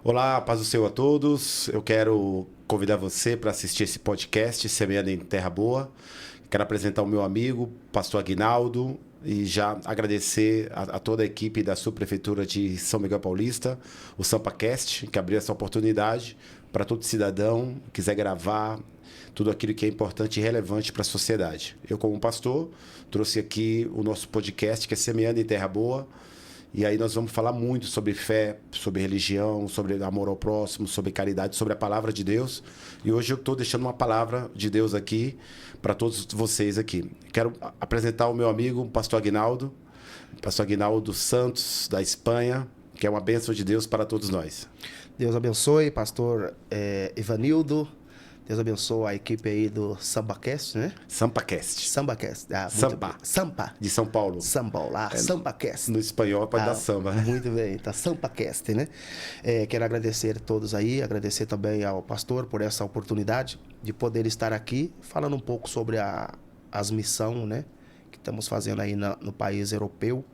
Olá, paz do Senhor a todos. Eu quero convidar você para assistir esse podcast Semeando em Terra Boa. Quero apresentar o meu amigo, pastor Aguinaldo, e já agradecer a toda a equipe da subprefeitura de São Miguel Paulista, o SampaCast, que abriu essa oportunidade para todo cidadão que quiser gravar tudo aquilo que é importante e relevante para a sociedade. Eu, como pastor, trouxe aqui o nosso podcast, que é Semeando em Terra Boa. E aí nós vamos falar muito sobre fé, sobre religião, sobre amor ao próximo, sobre caridade, sobre a palavra de Deus. E hoje eu estou deixando uma palavra de Deus aqui para todos vocês aqui. Quero apresentar o meu amigo, o pastor Aguinaldo Santos, da Espanha, que é uma bênção de Deus para todos nós. Deus abençoe, pastor Ivanildo. Deus abençoe a equipe aí do SampaCast, né? SampaCast. SampaCast. Sampa. Sampa. De São Paulo. São Paulo. SampaCast. No espanhol pode dar samba, né? Muito bem. Tá SampaCast, né? Quero agradecer a todos aí, agradecer também ao pastor por essa oportunidade de poder estar aqui falando um pouco sobre as missões, né? Que estamos fazendo aí no país europeu.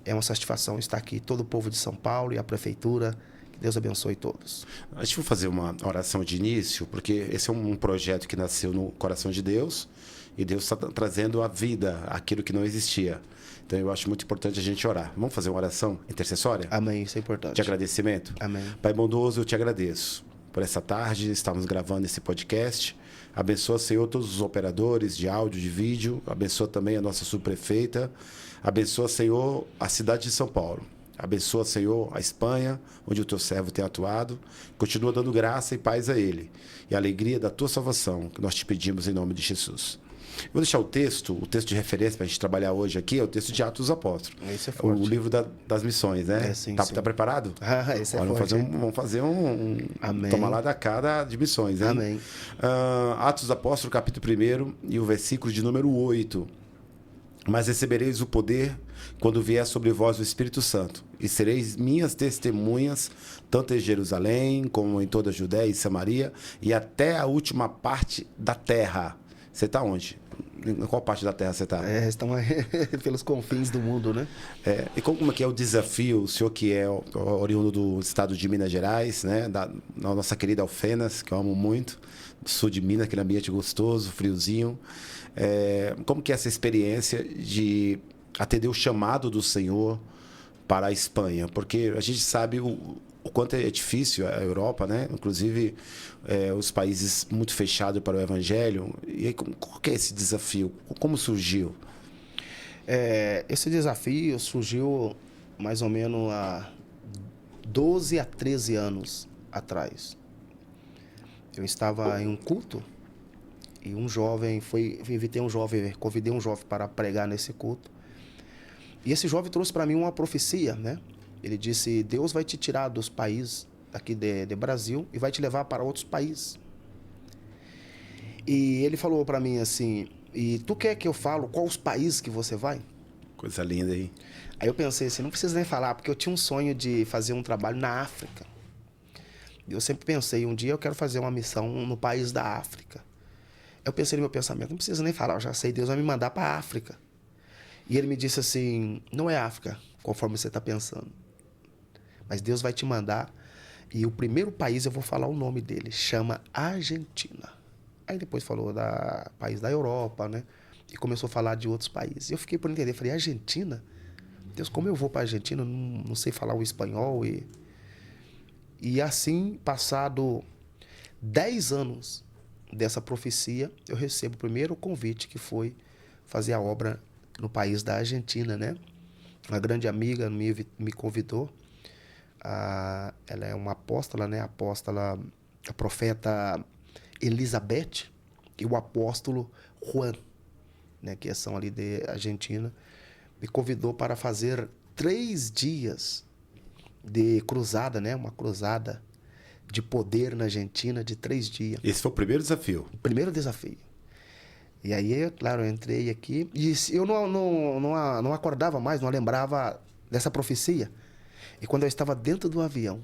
É uma satisfação estar aqui, todo o povo de São Paulo e a prefeitura. Que Deus abençoe todos. A gente vai fazer uma oração de início, porque esse é um projeto que nasceu no coração de Deus e Deus está trazendo à vida aquilo que não existia. Então eu acho muito importante a gente orar. Vamos fazer uma oração intercessória? Amém, isso é importante. De agradecimento? Amém. Pai bondoso, eu te agradeço por essa tarde, estamos gravando esse podcast. Abençoa, Senhor, todos os operadores de áudio, de vídeo. Abençoa também a nossa subprefeita. Abençoa, Senhor, a cidade de São Paulo. Abençoa, Senhor, a Espanha, onde o teu servo tem atuado. Continua dando graça e paz a ele. E a alegria da tua salvação, que nós te pedimos em nome de Jesus. Vou deixar o texto de referência para a gente trabalhar hoje aqui, é o texto de Atos dos Apóstolos. Esse é forte. O livro das missões, né? Sim, tá, sim. Tá preparado? Esse é Olha, forte. vamos fazer um Amém. tomar lá da cara de missões, né? Amém. Atos dos Apóstolos, capítulo 1 e o versículo de número 8. Mas recebereis o poder quando vier sobre vós o Espírito Santo, e sereis minhas testemunhas, tanto em Jerusalém, como em toda a Judéia e Samaria, e até a última parte da terra. Você está onde? Em qual parte da terra você está? Estão pelos confins do mundo, né? E como é que é o desafio, o senhor que é oriundo do estado de Minas Gerais, né? Da nossa querida Alfenas, que eu amo muito, do sul de Minas, aquele ambiente gostoso, friozinho. Como que é essa experiência de atender o chamado do Senhor para a Espanha? Porque a gente sabe o quanto é difícil a Europa, né? Inclusive os países muito fechados para o Evangelho. E aí, qual que é esse desafio? Como surgiu? Esse desafio surgiu mais ou menos há 12 a 13 anos atrás. Eu estava em um culto e convidei um jovem para pregar nesse culto. E esse jovem trouxe para mim uma profecia, né? Ele disse: Deus vai te tirar dos países aqui de Brasil e vai te levar para outros países. E ele falou para mim assim: e tu quer que eu falo quais os países que você vai? Coisa linda aí. Aí eu pensei assim, não precisa nem falar, porque eu tinha um sonho de fazer um trabalho na África. Eu sempre pensei, um dia eu quero fazer uma missão no país da África. Eu pensei no meu pensamento, não precisa nem falar, eu já sei, Deus vai me mandar para a África. E ele me disse assim: não é África, conforme você está pensando, mas Deus vai te mandar, e o primeiro país eu vou falar o nome dele, chama Argentina. Aí depois falou da país da Europa, né? E começou a falar de outros países. Eu fiquei por entender, falei: Argentina? Deus, como eu vou para a Argentina? Não sei falar o espanhol. E assim, passado 10 anos dessa profecia, eu recebo o primeiro convite, que foi fazer a obra no país da Argentina, né? Uma grande amiga me convidou. Ela é uma apóstola, né? A profeta Elizabeth e o apóstolo Juan, né? Que são ali de Argentina, me convidou para fazer 3 dias de cruzada, né? Uma cruzada de poder na Argentina de 3 dias. Esse foi o primeiro desafio? O primeiro desafio. E aí, claro, eu entrei aqui e eu não acordava mais, não lembrava dessa profecia. E quando eu estava dentro do avião,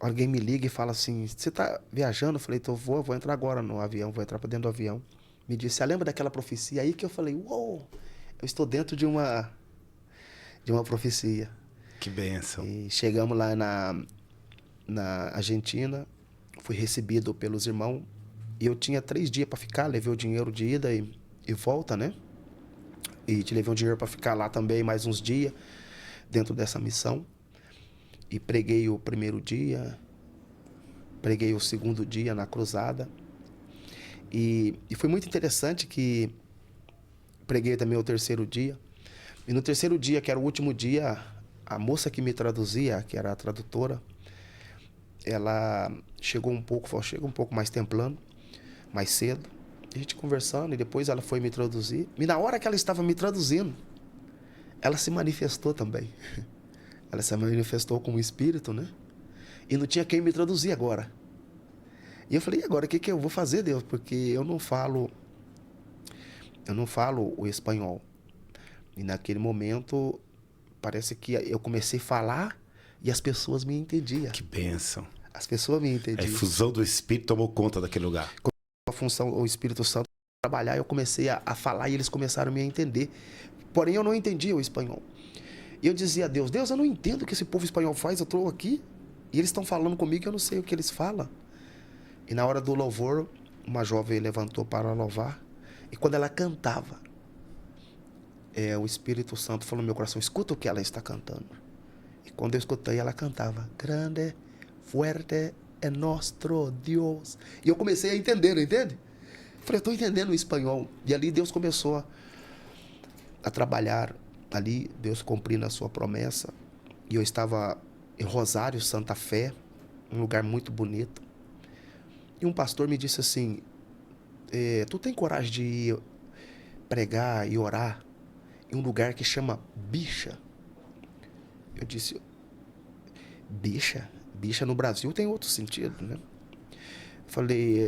alguém me liga e fala assim: você está viajando? Eu falei: então vou entrar agora no avião, vou entrar para dentro do avião. Me disse: lembra daquela profecia? Aí que eu falei: uou, eu estou dentro de uma profecia. Que bênção. E chegamos lá na Argentina, fui recebido pelos irmãos. E eu tinha 3 dias para ficar, levei o dinheiro de ida e volta, né? E te levei um dinheiro para ficar lá também mais uns dias dentro dessa missão. E preguei o primeiro dia, preguei o segundo dia na cruzada. E foi muito interessante que preguei também o terceiro dia. E no terceiro dia, que era o último dia, a moça que me traduzia, que era a tradutora, ela chegou um pouco mais templando, mais cedo. A gente conversando e depois ela foi me traduzir. E na hora que ela estava me traduzindo, ela se manifestou também. Ela se manifestou como espírito, né? E não tinha quem me traduzir agora. E eu falei, e agora o que eu vou fazer, Deus? Porque eu não falo o espanhol. E naquele momento, parece que eu comecei a falar e as pessoas me entendiam. Que bênção. As pessoas me entendiam. A infusão do Espírito tomou conta daquele lugar. A função, o Espírito Santo, trabalhar, eu comecei a falar e eles começaram a me entender. Porém, eu não entendia o espanhol. E eu dizia a Deus, eu não entendo o que esse povo espanhol faz, eu estou aqui e eles estão falando comigo e eu não sei o que eles falam. E na hora do louvor, uma jovem levantou para louvar. E quando ela cantava, o Espírito Santo falou no meu coração, escuta o que ela está cantando. E quando eu escutei, ela cantava, grande, fuerte é nosso Deus. E eu comecei a entender, não entende? Falei, eu estou entendendo o espanhol. E ali Deus começou a trabalhar. Ali Deus cumprindo a sua promessa. E eu estava em Rosário, Santa Fé, um lugar muito bonito. E um pastor me disse assim, tu tem coragem de ir pregar e orar em um lugar que chama Bicha? Eu disse, Bicha? Bicha no Brasil tem outro sentido, né? Eu falei,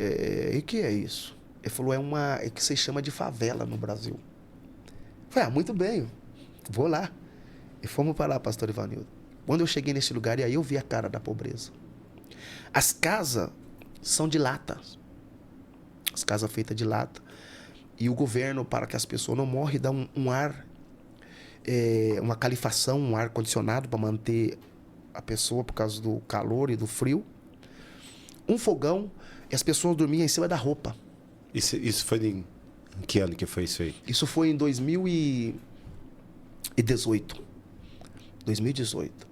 e o que é isso? Ele falou, é que se chama de favela no Brasil. Eu falei, muito bem, vou lá. E fomos para lá, pastor Ivanildo. Quando eu cheguei nesse lugar, e aí eu vi a cara da pobreza. As casas são de lata. As casas feitas de lata. E o governo, para que as pessoas não morram, dá um ar, uma calefação, um ar condicionado para manter a pessoa por causa do calor e do frio. Um fogão e as pessoas dormiam em cima da roupa. Isso foi em que ano que foi isso aí? Isso foi em 2018. 2018.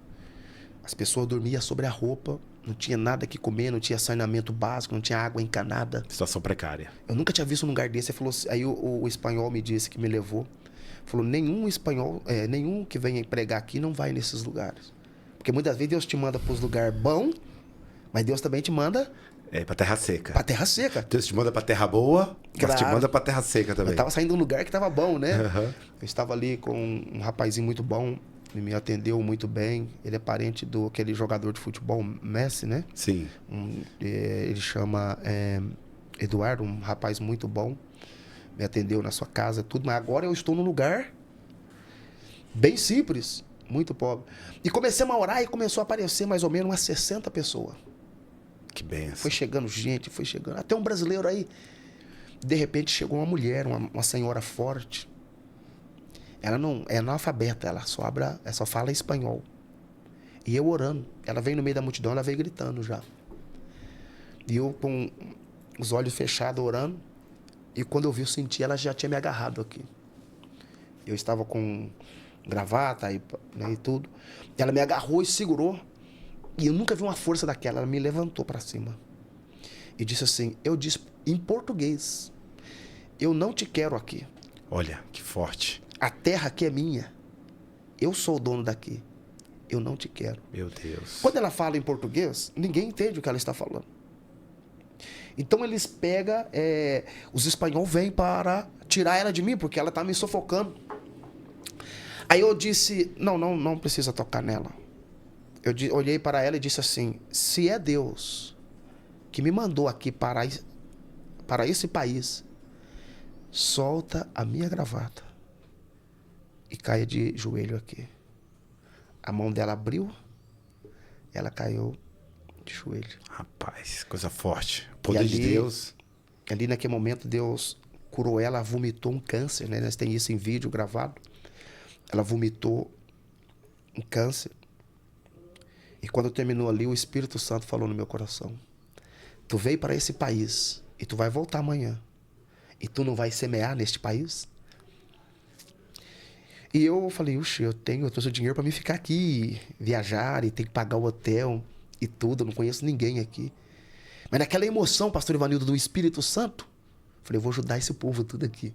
As pessoas dormiam sobre a roupa, não tinha nada que comer, não tinha saneamento básico, não tinha água encanada. Situação precária. Eu nunca tinha visto um lugar desse. Aí o espanhol me disse que me levou. Falou, nenhum espanhol, nenhum que venha pregar aqui não vai nesses lugares. Porque muitas vezes Deus te manda para os lugares bons, mas Deus também te manda... pra terra seca. Pra terra seca. Deus te manda pra terra boa, mas te manda pra terra seca também. Eu tava saindo de um lugar que tava bom, né? Uhum. Eu estava ali com um rapazinho muito bom, ele me atendeu muito bem. Ele é parente do aquele jogador de futebol, Messi, né? Sim. Ele chama Eduardo, um rapaz muito bom. Me atendeu na sua casa, tudo. Mas agora eu estou num lugar bem simples, muito pobre. E começamos a orar e começou a aparecer mais ou menos umas 60 pessoas. Que benção. Foi chegando gente, foi chegando. Até um brasileiro aí. De repente chegou uma mulher, uma senhora forte. Ela não é analfabeta, ela só fala espanhol. E eu orando. Ela veio no meio da multidão, ela veio gritando já. E eu com os olhos fechados orando. E quando eu senti, ela já tinha me agarrado aqui. Eu estava com gravata e tudo. Ela me agarrou e segurou. E eu nunca vi uma força daquela. Ela me levantou para cima. E disse assim, eu disse em português, eu não te quero aqui. Olha, que forte. A terra aqui é minha. Eu sou o dono daqui. Eu não te quero. Meu Deus. Quando ela fala em português, ninguém entende o que ela está falando. Então eles pegam, os espanhóis vêm para tirar ela de mim, porque ela está me sufocando. Aí eu disse, não precisa tocar nela. Eu olhei para ela e disse assim, se é Deus que me mandou aqui para esse país, solta a minha gravata e caia de joelho aqui. A mão dela abriu, ela caiu de joelho. Rapaz, coisa forte. O poder de Deus. Ali naquele momento Deus curou ela, vomitou um câncer, né? Nós temos isso em vídeo gravado. Ela vomitou um câncer quando terminou ali, o Espírito Santo falou no meu coração: tu veio para esse país e tu vai voltar amanhã. E tu não vai semear neste país? E eu falei, eu trouxe dinheiro para mim ficar aqui, viajar, e ter que pagar o hotel e tudo, eu não conheço ninguém aqui. Mas naquela emoção, pastor Ivanildo, do Espírito Santo, falei, eu vou ajudar esse povo tudo aqui.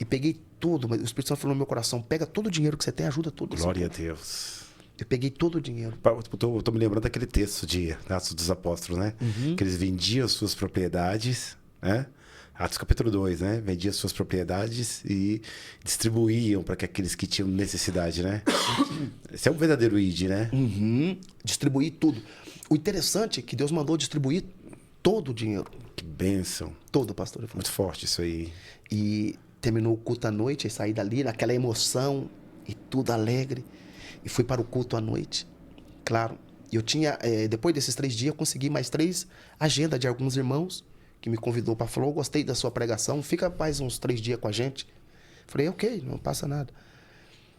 E peguei tudo, mas o Espírito Santo falou no meu coração, pega todo o dinheiro que você tem, ajuda todo. Glória a Deus. Eu peguei todo o dinheiro. Eu tô me lembrando daquele texto de Atos dos Apóstolos, né? Que eles vendiam suas propriedades, né? Atos capítulo 2, né? Vendiam suas propriedades e distribuíam para aqueles que tinham necessidade, né? Esse é um verdadeiro ID, né? Distribuir tudo. O interessante é que Deus mandou distribuir todo o dinheiro. Que bênção. Todo, pastor. Muito forte isso aí. E terminou o culto à noite, e saí dali naquela emoção e tudo alegre. E fui para o culto à noite. Claro, eu tinha, depois desses 3 dias, eu consegui mais 3 agendas de alguns irmãos que me convidou para falar, eu gostei da sua pregação, fica mais uns 3 dias com a gente. Falei, ok, não passa nada.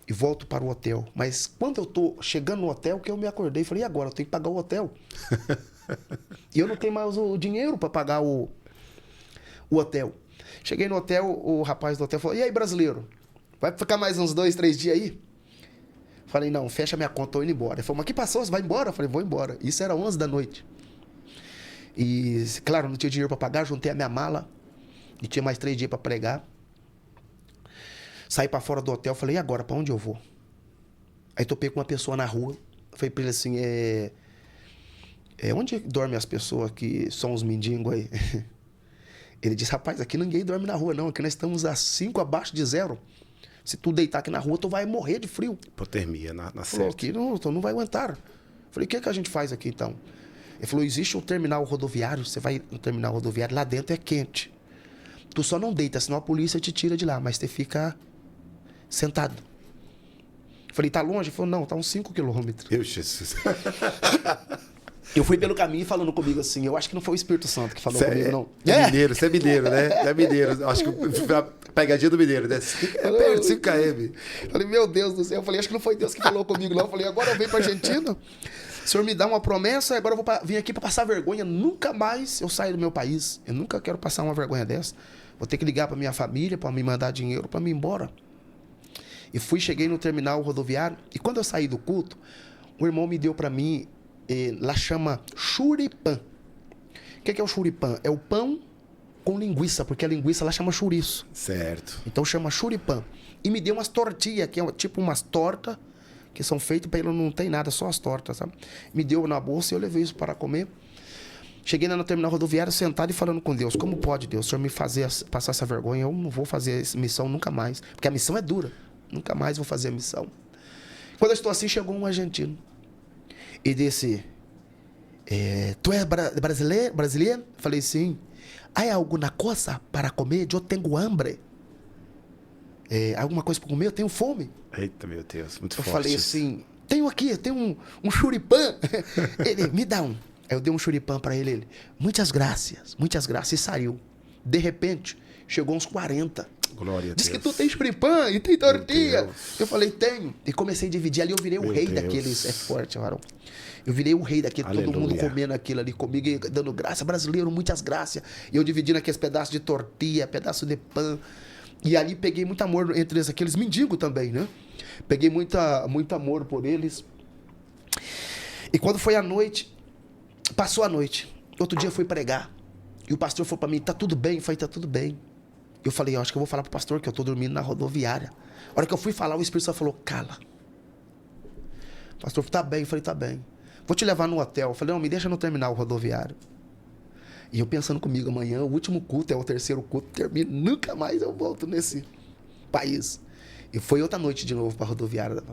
E volto para o hotel. Mas quando eu tô chegando no hotel, que eu me acordei, falei, e agora? Eu tenho que pagar o hotel. E eu não tenho mais o dinheiro para pagar o hotel. Cheguei no hotel, o rapaz do hotel falou, e aí, brasileiro? Vai ficar mais uns 2, 3 dias aí? Falei, não, fecha minha conta, tô indo embora. Ele falou, mas que passou? Você vai embora? Eu falei, vou embora. Isso era 11 da noite. E, claro, não tinha dinheiro para pagar, juntei a minha mala e tinha mais 3 dias para pregar. Saí para fora do hotel, falei, e agora, para onde eu vou? Aí topei com uma pessoa na rua, falei para ele assim, onde dormem as pessoas que são os mendigos aí? Ele disse, rapaz, aqui ninguém dorme na rua não, aqui nós estamos a 5 abaixo de 0. Se tu deitar aqui na rua, tu vai morrer de frio. Hipotermia na Falou, certa. aqui não, tu não vai aguentar. Falei, o que a gente faz aqui então? Ele falou, existe um terminal rodoviário, você vai no terminal rodoviário, lá dentro é quente. Tu só não deita, senão a polícia te tira de lá, mas você fica sentado. Falei, tá longe? Ele falou, não, tá uns 5 quilômetros. Meu Jesus. Eu fui pelo caminho falando comigo assim, eu acho que não foi o Espírito Santo que falou comigo, não. Mineiro, você é mineiro, né? É mineiro. Acho que foi a pegadinha do mineiro, né? É perto, 5 km. Falei, meu Deus do céu. Eu falei, acho que não foi Deus que falou comigo, não. Eu falei, agora eu venho pra Argentina. O senhor me dá uma promessa, agora eu vou vir aqui pra passar vergonha. Nunca mais eu saio do meu país. Eu nunca quero passar uma vergonha dessa. Vou ter que ligar pra minha família pra me mandar dinheiro pra me ir embora. E cheguei no terminal rodoviário. E quando eu saí do culto, o irmão me deu pra mim, lá chama churipã. O que é o churipã? É o pão com linguiça, porque a linguiça lá chama chouriço. Certo. Então chama churipã. E me deu umas tortilhas, que é tipo umas tortas, que são feitas para ele, não tem nada, só as tortas, sabe? Me deu na bolsa e eu levei isso para comer. Cheguei lá no terminal rodoviário, sentado e falando com Deus, como pode, Deus, o senhor me fazer passar essa vergonha? Eu não vou fazer essa missão nunca mais, porque a missão é dura. Nunca mais vou fazer a missão. Quando eu estou assim, chegou um argentino. E disse, tu és brasileiro? Falei, sim. Há alguma coisa para comer? Eu tenho hambre. Alguma coisa para comer? Eu tenho fome. Eita, meu Deus, muito forte. Eu falei assim, tenho um churipã. Ele, me dá um. Aí eu dei um churipã para ele. Muitas graças. E saiu. De repente, chegou uns 40. Glória a Deus. Diz que tu tem churipã e tem tortilha. Eu falei, tenho. E comecei a dividir ali, eu virei o rei daqueles. É forte, varão. Eu virei o rei daquele, todo mundo comendo aquilo ali comigo e dando graça. Brasileiro, muitas graças. E eu dividindo aqueles pedaços de tortilha, pedaço de pão. E ali peguei muito amor entre aqueles mendigos também, né? Peguei muito amor por eles. E quando foi a noite, passou a noite. Outro dia eu fui pregar. E o pastor falou pra mim, tá tudo bem? Eu falei, tá tudo bem. Eu falei, acho que eu vou falar pro pastor que eu tô dormindo na rodoviária. A hora que eu fui falar, o Espírito Santo falou, cala. O pastor falou, tá bem. Eu falei, tá bem. Vou te levar no hotel. Eu falei, não, me deixa no terminal rodoviário. E eu pensando comigo, amanhã o último culto, é o terceiro culto, termina, nunca mais eu volto nesse país. E foi outra noite de novo pra rodoviária.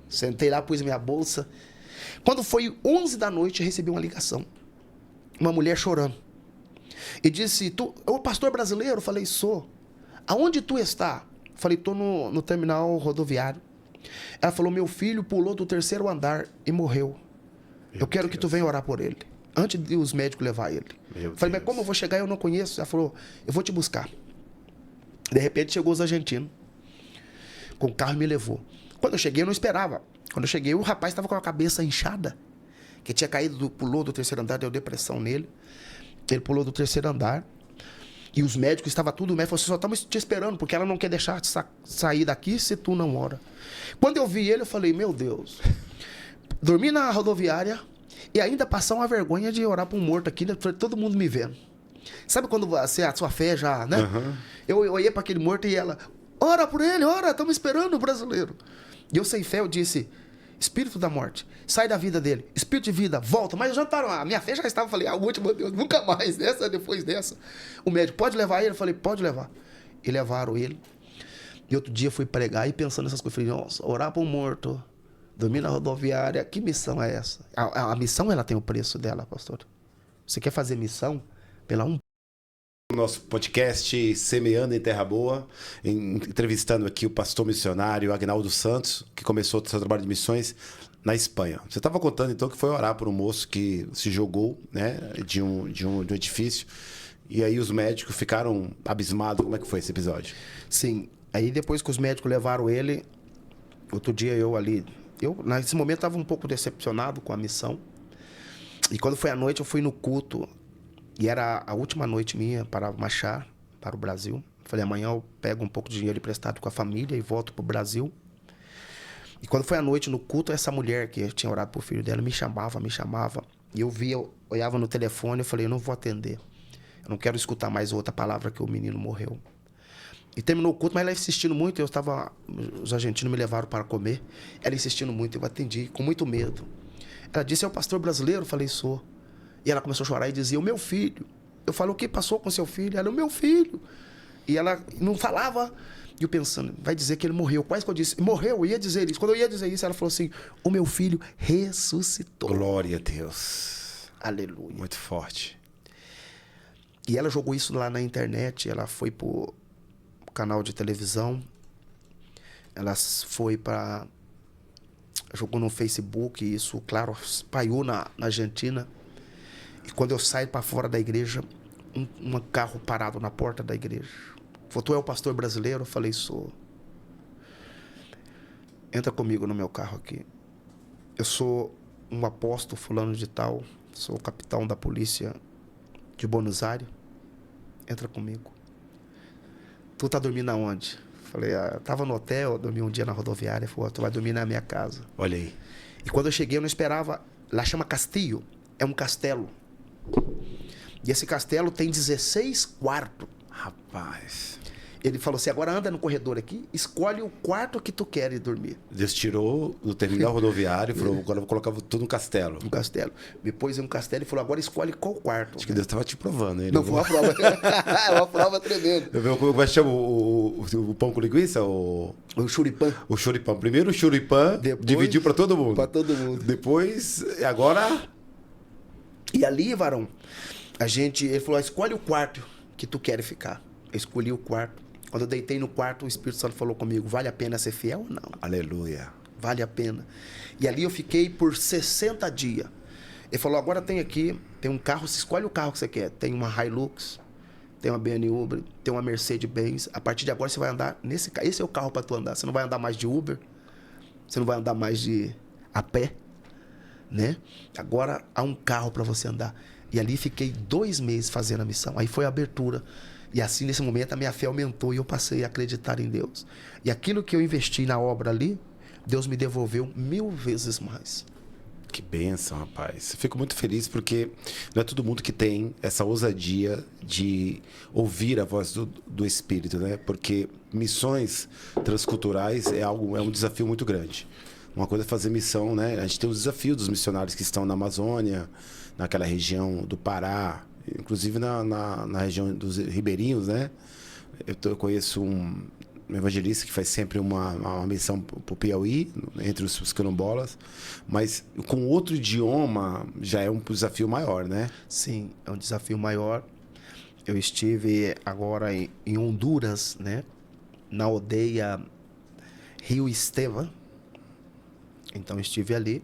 Sentei lá, pus minha bolsa. Quando foi 11 da noite, eu recebi uma ligação. Uma mulher chorando. E disse, tu é o pastor brasileiro? Eu falei, sou. Aonde tu está? Eu falei, tô no terminal rodoviário. Ela falou, meu filho pulou do 3º andar e morreu. Eu quero que tu venha orar por ele. Antes de os médicos levar ele. Eu falei, mas como eu vou chegar? Eu não conheço. Ela falou, eu vou te buscar. De repente chegou os argentinos. Com o carro e me levou. Quando eu cheguei, eu não esperava. Quando eu cheguei, o rapaz estava com a cabeça inchada. que tinha caído, pulou do terceiro andar, deu depressão nele. Ele pulou do terceiro andar. E os médicos estavam tudo, o médico falou, só estamos te esperando, porque ela não quer deixar de sair daqui se tu não ora. Quando eu vi ele, eu falei, meu Deus, dormi na rodoviária e ainda passar uma vergonha de orar para um morto aqui, né? Todo mundo me vendo. Sabe quando você, a sua fé já, né? Uhum. Eu olhei para aquele morto e ela, ora por ele, ora, estamos esperando o brasileiro. E eu sem fé, eu disse, espírito da morte, sai da vida dele. Espírito de vida, volta. Mas já estaram, a minha fé já estava, falei, a última, Deus, nunca mais, dessa, depois dessa. O médico, pode levar ele? Eu falei, pode levar. E levaram ele. E outro dia eu fui pregar e pensando nessas coisas, falei, nossa, orar para um morto, dormir na rodoviária, que missão é essa? A missão, ela tem o preço dela, pastor. Você quer fazer missão? Pela Nosso podcast Semeando em Terra Boa, entrevistando aqui o pastor missionário Agnaldo Santos, que começou o seu trabalho de missões na Espanha. Você estava contando então que foi orar por um moço que se jogou, né, de um edifício, e aí os médicos ficaram abismados. Como é que foi esse episódio? Sim, aí depois que os médicos levaram ele, outro dia eu nesse momento estava um pouco decepcionado com a missão, e quando foi à noite eu fui no culto. E era a última noite minha para marchar para o Brasil. Falei, amanhã eu pego um pouco de dinheiro emprestado com a família e volto para o Brasil. E quando foi à noite no culto, essa mulher que eu tinha orado por filho dela me chamava. E eu olhava no telefone e falei, eu não vou atender. Eu não quero escutar mais outra palavra que o menino morreu. E terminou o culto, mas ela insistindo muito. Os argentinos me levaram para comer. Ela insistindo muito, eu atendi com muito medo. Ela disse, é o pastor brasileiro? Eu falei, sou. E ela começou a chorar e dizia, o meu filho. Eu falei, o que passou com seu filho? Ela, o meu filho. E ela não falava. E eu pensando, vai dizer que ele morreu. Quase que eu disse, morreu, eu ia dizer isso. Quando eu ia dizer isso, ela falou assim, o meu filho ressuscitou. Glória a Deus. Aleluia. Muito forte. E ela jogou isso lá na internet, ela foi pro canal de televisão, ela foi para... jogou no Facebook, e isso, claro, espalhou na Argentina. E quando eu saio para fora da igreja, um carro parado na porta da igreja. Falou, tu é o pastor brasileiro? Eu falei, sou. Entra comigo no meu carro aqui. Eu sou um apóstolo fulano de tal, sou o capitão da polícia de Buenos Aires. Entra comigo. Tu tá dormindo aonde? Falei, tava no hotel, dormi um dia na rodoviária. Falei, tu vai dormir na minha casa. Olha aí. E quando eu cheguei, eu não esperava. Lá chama Castillo, é um castelo. E esse castelo tem 16 quartos. Rapaz. Ele falou assim, agora anda no corredor aqui, escolhe o quarto que tu queres dormir. Deus tirou do terminal rodoviário e falou, agora eu vou colocar tudo no castelo. No castelo. Me pôs em um castelo e falou, agora escolhe qual quarto. Acho que Deus estava te provando. Hein? Não, foi uma prova. Uma prova tremenda. Eu vi como é que chama o pão com linguiça? O churipã. O churipã. Primeiro o churipã dividiu para todo mundo. Para todo mundo. Depois, agora... E ali, varão, ele falou, escolhe o quarto que tu queres ficar. Eu escolhi o quarto. Quando eu deitei no quarto, o Espírito Santo falou comigo, vale a pena ser fiel ou não? Aleluia. Vale a pena. E ali eu fiquei por 60 dias. Ele falou, agora tem um carro, você escolhe o carro que você quer. Tem uma Hilux, tem uma BMW, tem uma Mercedes-Benz. A partir de agora você vai andar nesse carro. Esse é o carro para tu andar. Você não vai andar mais de Uber, você não vai andar mais a pé, né? Agora há um carro para você andar. E ali fiquei 2 meses fazendo a missão. Aí foi a abertura. E assim, nesse momento, a minha fé aumentou e eu passei a acreditar em Deus. E aquilo que eu investi na obra ali, Deus me devolveu 1000 vezes mais. Que bênção, rapaz. Eu fico muito feliz porque não é todo mundo que tem essa ousadia de ouvir a voz do Espírito, né? Porque missões transculturais é um desafio muito grande. Uma coisa é fazer missão, né? A gente tem os desafios dos missionários que estão na Amazônia, naquela região do Pará, inclusive na região dos ribeirinhos, né? Eu conheço um evangelista que faz sempre uma missão para o Piauí, entre os quilombolas, mas com outro idioma já é um desafio maior, né? Sim, é um desafio maior. Eu estive agora em Honduras, né? Na aldeia Rio Estevam. Então, estive ali.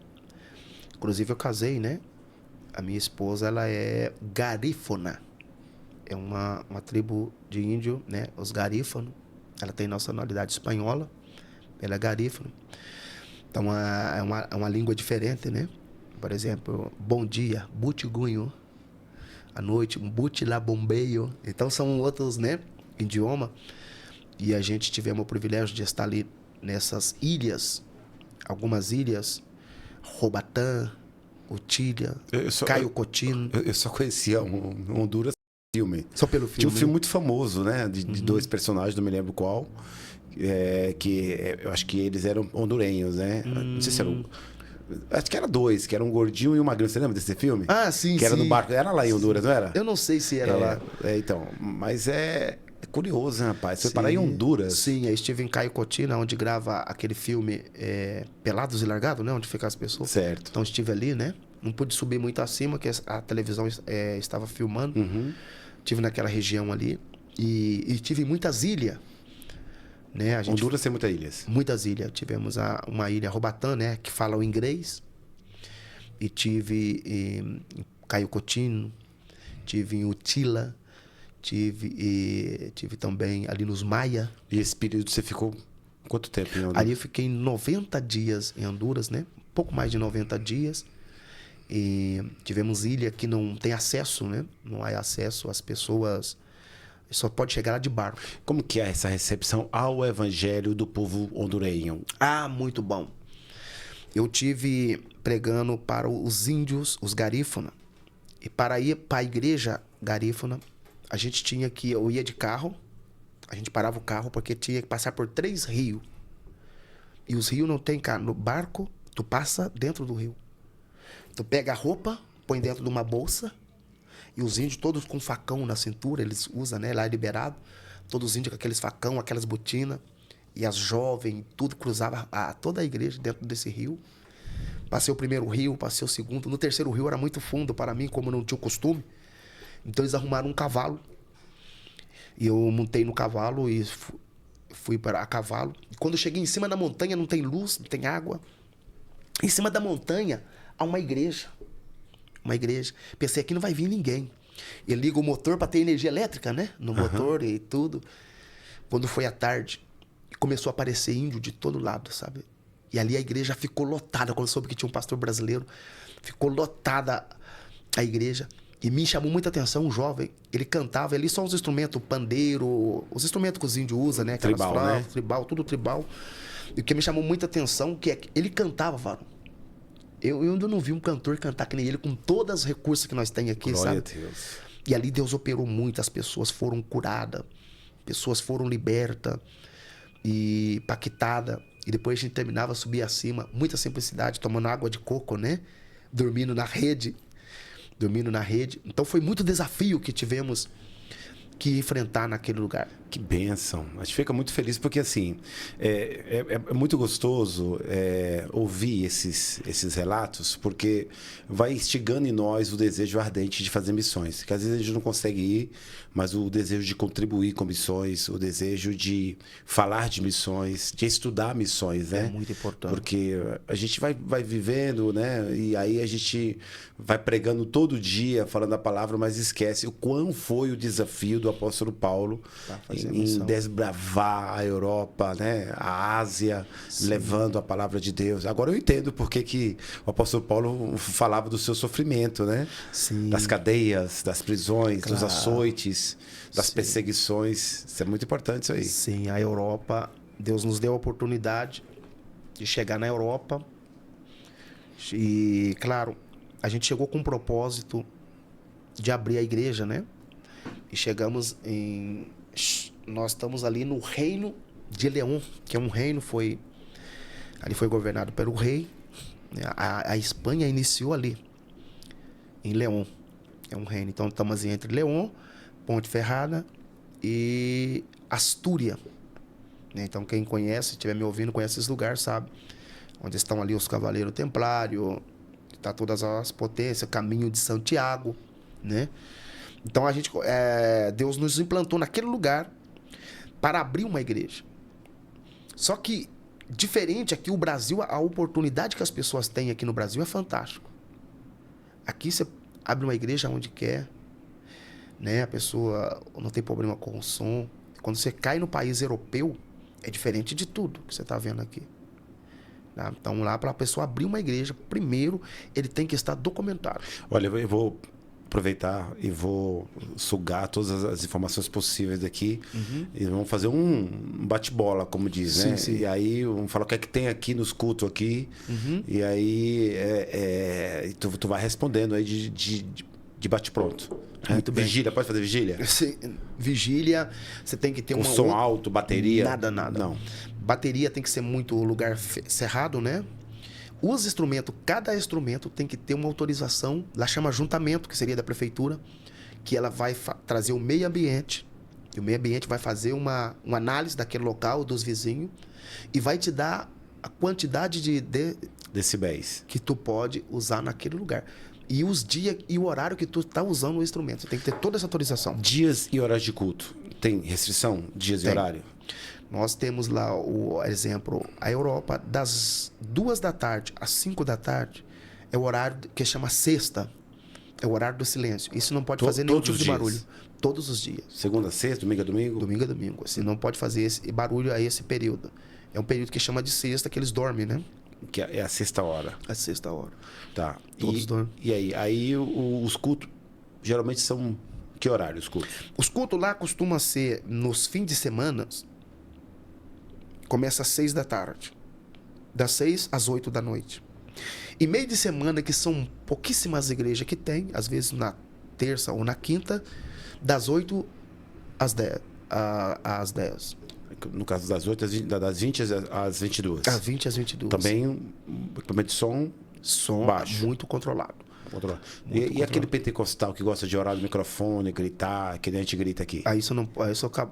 Inclusive, eu casei, né? A minha esposa, ela é garífona. É uma tribo de índio, né? Os garífonos. Ela tem nacionalidade espanhola. Ela é garífona. Então, é uma língua diferente, né? Por exemplo, bom dia, Butigunho. À noite, Buti lá Bombeio. Então são outros, né, idioma. E a gente tivemos o privilégio de estar ali nessas ilhas, algumas ilhas, Robatã, Utilha, Caio Cotino. Eu só conhecia Honduras filme. Só pelo Tinha um filme. filme muito famoso, né? De dois personagens, não me lembro qual. Eu acho que eles eram hondurenhos, né? Não sei se eram. Acho que era dois, que era um gordinho e um magrinho. Você lembra desse filme? Ah, sim, que era sim. no barco. Era lá em Honduras, não era? Eu não sei se era lá. Então, mas é curioso, né, rapaz? Você parar em Honduras. Sim, eu estive em Caio Cotino, onde grava aquele filme Pelados e Largados, né? Onde ficam as pessoas. Certo. Então estive ali, né? Não pude subir muito acima, porque a televisão estava filmando. Estive naquela região ali. E tive em muitas ilhas. Né? Honduras tem muitas ilhas. Muitas ilhas. Tivemos uma ilha Robatã, né? Que fala o inglês. E tive em Caio Cotino. Tive em Utila. Tive também ali nos Maia. E esse período você ficou quanto tempo em Honduras? Ali eu fiquei 90 dias em Honduras, né? Pouco mais de 90 dias. E tivemos ilha que não tem acesso, né? Não há acesso, as pessoas só pode chegar lá de barco. Como que é essa recepção ao evangelho do povo hondurenho? Ah, muito bom. Eu tive pregando para os índios, os garífuna. E para ir para a igreja garífuna, a gente tinha que... Eu ia de carro, a gente parava o carro porque tinha que passar por 3 rios. E os rios não tem carro. No barco, tu passa dentro do rio. Tu pega a roupa, põe dentro de uma bolsa. E os índios todos com facão na cintura, eles usam, né? Lá é liberado. Todos os índios com aqueles facão, aquelas botinas. E as jovens, tudo cruzava toda a igreja dentro desse rio. Passei o primeiro rio, passei o segundo. No terceiro rio era muito fundo para mim, como eu não tinha o costume. Então eles arrumaram um cavalo. E eu montei no cavalo e fui para a cavalo. E quando eu cheguei em cima da montanha, não tem luz, não tem água. Em cima da montanha há uma igreja. Uma igreja. Pensei, aqui não vai vir ninguém. Eu ligo o motor para ter energia elétrica, né? No motor e tudo. Quando foi à tarde, começou a aparecer índio de todo lado, sabe? E ali a igreja ficou lotada. Quando eu soube que tinha um pastor brasileiro, ficou lotada a igreja. E me chamou muita atenção um jovem. Ele cantava ali só os instrumentos, o pandeiro, os instrumentos que os índios usam, né? Aquelas Tribal, flautas, né? tribal, tudo tribal. E o que me chamou muita atenção que ele cantava, varão. Eu ainda não vi um cantor cantar que nem ele, com todos os recursos que nós temos aqui, Glória sabe? a Deus. E ali Deus operou muito, as pessoas foram curadas, pessoas foram libertas e impactadas. E depois a gente terminava, subia acima, muita simplicidade, tomando água de coco, né? Dormindo na rede. Então foi muito desafio que tivemos que enfrentar naquele lugar. Que bênção. A gente fica muito feliz porque, assim, é muito gostoso ouvir esses relatos, porque vai instigando em nós o desejo ardente de fazer missões. Que às vezes a gente não consegue ir, mas o desejo de contribuir com missões, o desejo de falar de missões, de estudar missões, né? É muito importante. Porque a gente vai vivendo, né? E aí a gente vai pregando todo dia, falando a palavra, mas esquece o quão foi o desafio do apóstolo Paulo em desbravar a Europa, né? A Ásia, sim, levando a palavra de Deus. Agora eu entendo por que o apóstolo Paulo falava do seu sofrimento, né? Sim. Das cadeias, das prisões, claro, dos açoites, das sim, perseguições. Isso é muito importante, isso aí. Sim, a Europa, Deus nos deu a oportunidade de chegar na Europa. E, claro, a gente chegou com um propósito de abrir a igreja, né? E chegamos em... Nós estamos ali no reino de León, que é um reino, ali foi governado pelo rei. A Espanha iniciou ali, em León. É um reino. Então estamos entre León, Ponte Ferrada e Astúria. Então quem conhece, estiver me ouvindo, conhece esse lugar, sabe? Onde estão ali os Cavaleiros Templários, está todas as potências, Caminho de Santiago, né? Então Deus nos implantou naquele lugar para abrir uma igreja. Só que, diferente aqui, o Brasil, a oportunidade que as pessoas têm aqui no Brasil é fantástico. Aqui você abre uma igreja onde quer, né? A pessoa não tem problema com o som. Quando você cai no país europeu, é diferente de tudo que você está vendo aqui. Tá? Então, lá, para a pessoa abrir uma igreja, primeiro, ele tem que estar documentado. Olha, eu vou aproveitar e vou sugar todas as informações possíveis daqui e vamos fazer um bate-bola, como diz, Sim, né? sim. E aí vamos falar o que é que tem aqui nos cultos aqui e aí tu vai respondendo aí de bate-pronto. Muito bem. Vigília, pode fazer vigília? Vigília, você tem que ter Com som alto, bateria? Nada. Não. Bateria tem que ser muito lugar cerrado, né? Os instrumentos, cada instrumento tem que ter uma autorização, lá chama ajuntamento, que seria da prefeitura, que ela vai trazer o meio ambiente, e o meio ambiente vai fazer uma análise daquele local, dos vizinhos, e vai te dar a quantidade de decibéis que tu pode usar naquele lugar. E os dias e o horário que tu está usando o instrumento. Você tem que ter toda essa autorização. Dias e horários de culto. Tem restrição? Dias e horário? Nós temos lá o exemplo, a Europa, das 2 da tarde às 5 da tarde, é o horário que chama sexta. É o horário do silêncio. Isso não pode fazer nenhum tipo de barulho. Todos os dias. Segunda a sexta, domingo a domingo? Domingo a domingo. Você não pode fazer esse barulho a esse período. É um período que chama de sexta, que eles dormem, né? Que é a sexta hora. A sexta hora. Tá. Todos dormem. E aí? Aí os cultos geralmente são que horário os cultos? Os cultos lá costumam ser nos fins de semana. Começa às 6 da tarde. Das 6 às 8 da noite. E meio de semana, que são pouquíssimas igrejas que tem, às vezes na terça ou na quinta, das 8 às 10. Às 10. No caso das 8, das 20 às 22. Das 20 às 22. Também equipamento de som baixo. Muito controlado. E aquele pentecostal que gosta de orar no microfone, gritar, que a gente grita aqui? Aí isso não,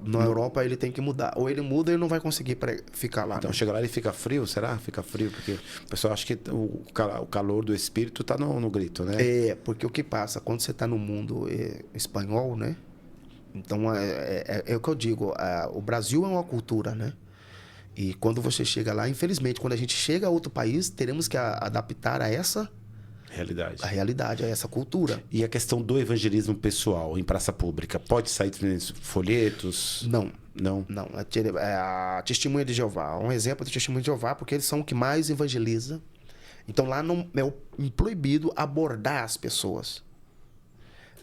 na Europa ele tem que mudar. Ou ele muda, ele não vai conseguir ficar lá. Então né? chega lá e fica frio, será? Fica frio, porque o pessoal acha que o calor do espírito está no grito, né? Porque o que passa, quando você está no mundo espanhol, né? Então é o que eu digo, o Brasil é uma cultura, né? E quando você chega lá, infelizmente, quando a gente chega a outro país, teremos que adaptar a essa realidade, a essa cultura. E a questão do evangelismo pessoal em praça pública, pode sair folhetos? Não. Não? Não. A Testemunha de Jeová, um exemplo de Testemunha de Jeová, porque eles são o que mais evangeliza. Então lá não é proibido abordar as pessoas.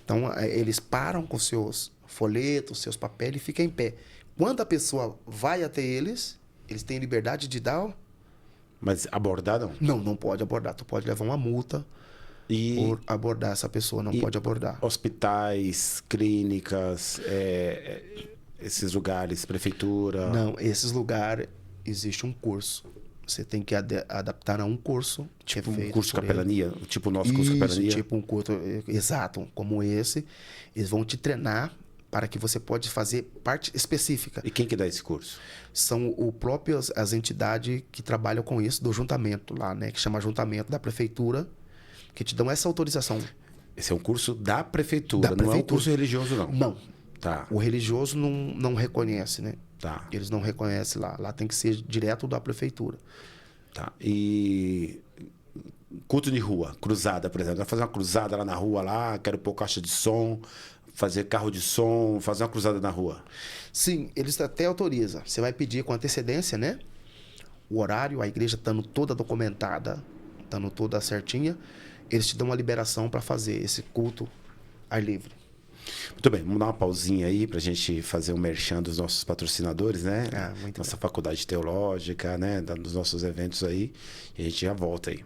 Então eles param com seus folhetos, seus papéis e ficam em pé. Quando a pessoa vai até eles têm liberdade de dar... Mas abordar não? Não pode abordar. Tu pode levar uma multa por abordar essa pessoa. Não pode abordar. Hospitais, clínicas, esses lugares, prefeitura? Não, esses lugares existe um curso. Você tem que adaptar a um curso. Tipo um curso de capelania? Tipo o nosso curso de capelania? Tipo um curso, exato, como esse. Eles vão te treinar para que você pode fazer parte específica. E quem que dá esse curso? São as entidades que trabalham com isso, do juntamento lá, né? Que chama ajuntamento da prefeitura, que te dão essa autorização. Esse é um curso da prefeitura, não é um curso religioso, não? Não. Tá. O religioso não reconhece, né? Tá. Eles não reconhecem lá. Lá tem que ser direto da prefeitura. Tá. E culto de rua, cruzada, por exemplo. Vai fazer uma cruzada lá na rua, quero pôr caixa de som, fazer carro de som, fazer uma cruzada na rua. Sim, eles até autorizam. Você vai pedir com antecedência, né? O horário, a igreja estando toda documentada, estando toda certinha, eles te dão uma liberação para fazer esse culto ar livre. Muito bem, vamos dar uma pausinha aí para a gente fazer um merchan dos nossos patrocinadores, né? Nossa faculdade teológica, né? Dos nossos eventos aí. E a gente já volta aí.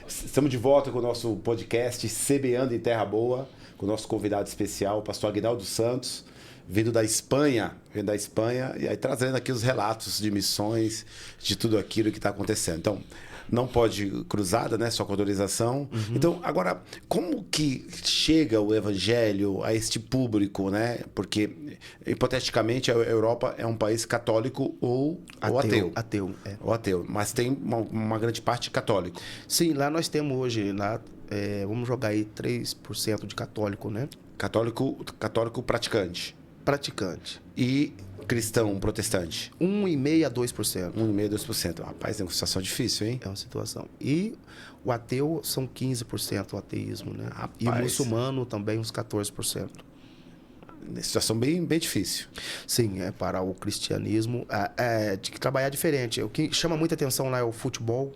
Estamos de volta com o nosso podcast Semeando em Terra Boa, com o nosso convidado especial, o pastor Aguinaldo Santos, vindo da Espanha, e aí trazendo aqui os relatos de missões, de tudo aquilo que está acontecendo. Então, não pode cruzada, né? Só com autorização. Então, agora, como que chega o evangelho a este público, né? Porque, hipoteticamente, a Europa é um país católico ou ateu. Ou ateu, mas tem uma grande parte católico. Sim, lá nós temos hoje, vamos jogar aí 3% de católico, né? Católico praticante. E cristão protestante? 1,5% a 2%. 1,5% a 2%. Rapaz, é uma situação difícil, hein? É uma situação. E o ateu são 15% o ateísmo, né? Rapaz. E o muçulmano também uns 14%. Situação bem, bem difícil. Sim, para o cristianismo, tem que trabalhar diferente. O que chama muita atenção lá é o futebol.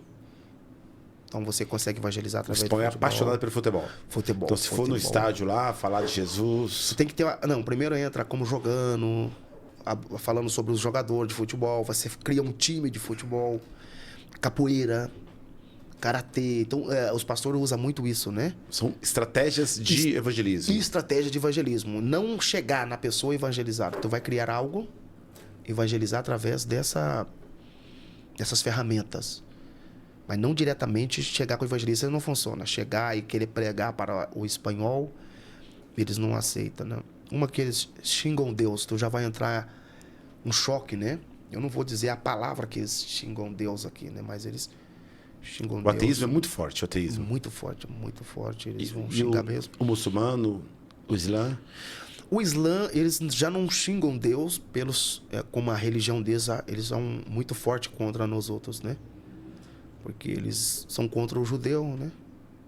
Então você consegue evangelizar através do futebol. É apaixonado pelo futebol. Futebol. Então, se for no estádio lá, falar de Jesus... Você tem que ter... Não, primeiro entra como jogando, falando sobre os jogadores de futebol. Você cria um time de futebol, capoeira, karatê. Então, os pastores usam muito isso, né? São estratégias de evangelismo. E estratégia de evangelismo. Não chegar na pessoa e evangelizar. Tu vai criar algo, evangelizar através dessas ferramentas. Mas não diretamente chegar com o evangelista não funciona. Chegar e querer pregar para o espanhol, eles não aceitam, né? Uma que eles xingam Deus, tu já vai entrar um choque, né? Eu não vou dizer a palavra que eles xingam Deus aqui, né? Mas eles xingam Deus. O ateísmo é muito forte, o ateísmo. Muito forte, muito forte. Eles vão xingar mesmo. O muçulmano, o Islã? O Islã, eles já não xingam Deus como a religião deles, eles são muito forte contra nós outros, né? Porque eles são contra o judeu, né?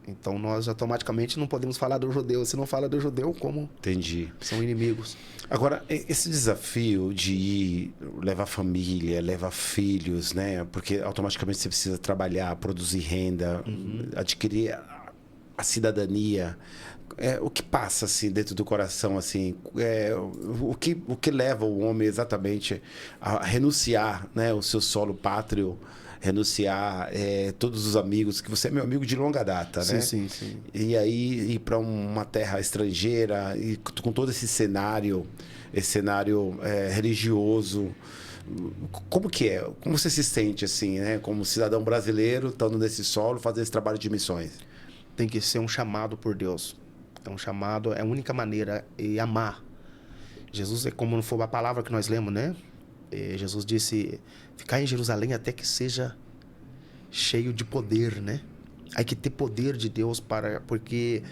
Então nós automaticamente não podemos falar do judeu. Se não fala do judeu, como? Entendi. São inimigos. Agora, esse desafio de ir, levar família, levar filhos, né? Porque automaticamente você precisa trabalhar, produzir renda, adquirir a cidadania. O que passa assim dentro do coração, assim, o que leva o homem exatamente a renunciar, né, o seu solo pátrio, renunciar todos os amigos, que você é meu amigo de longa data, né? Sim, sim. E aí ir para uma terra estrangeira e com todo esse cenário religioso. Como que é? Como você se sente assim, né? Como cidadão brasileiro, estando nesse solo, fazendo esse trabalho de missões? Tem que ser um chamado por Deus. É um chamado, é a única maneira de amar. Jesus é como não for a palavra que nós lemos, né? Jesus disse, ficar em Jerusalém até que seja cheio de poder, né? Há que ter poder de Deus porque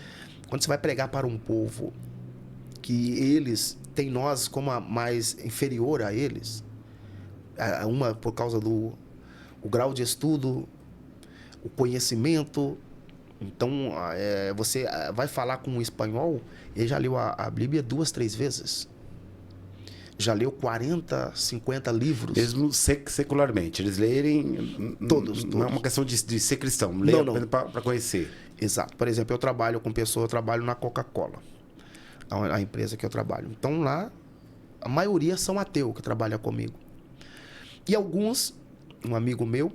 quando você vai pregar para um povo que eles têm nós como a mais inferior a eles, uma por causa do o grau de estudo, o conhecimento. Então, você vai falar com um espanhol, ele já leu a Bíblia 2, 3 vezes. Já leu 40, 50 livros. Mesmo secularmente, eles lerem... Todos. Não é uma questão de ser cristão, ler para conhecer. Exato. Por exemplo, eu trabalho com pessoas, eu trabalho na Coca-Cola, a empresa que eu trabalho. Então lá, a maioria são ateus que trabalham comigo. E alguns, um amigo meu,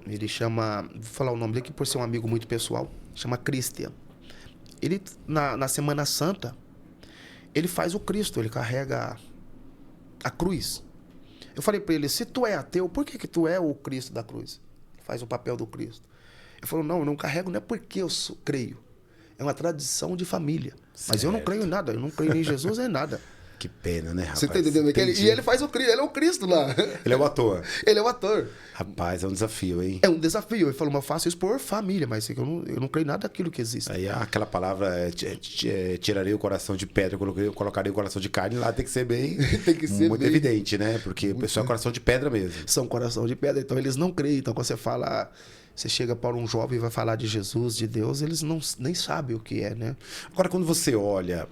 ele chama, vou falar o nome dele que por ser um amigo muito pessoal, chama Christian. Ele, na Semana Santa, ele faz o Cristo, ele carrega a cruz. Eu falei para ele, se tu é ateu, por que tu é o Cristo da cruz? Faz o papel do Cristo. Ele falou, não, eu não carrego, não é porque eu creio. É uma tradição de família. Certo. Mas eu não creio em nada, eu não creio nem em Jesus, nem em nada. Que pena, né, rapaz? Você tá entendendo? E ele faz o Cristo, ele é o Cristo lá. Ele é o ator. Ele é o ator. Rapaz, é um desafio, hein? É um desafio. Ele falou, mas eu faço isso por família, mas eu não creio em nada daquilo que existe. Aí aquela palavra, tirarei o coração de pedra, colocarei o coração de carne, lá tem que ser bem... tem que ser muito evidente, né? Porque o pessoal é coração de pedra mesmo. São coração de pedra, então eles não creem. Então quando você fala... Você chega para um jovem e vai falar de Jesus, de Deus, eles nem sabem o que é, né? Agora, quando você olha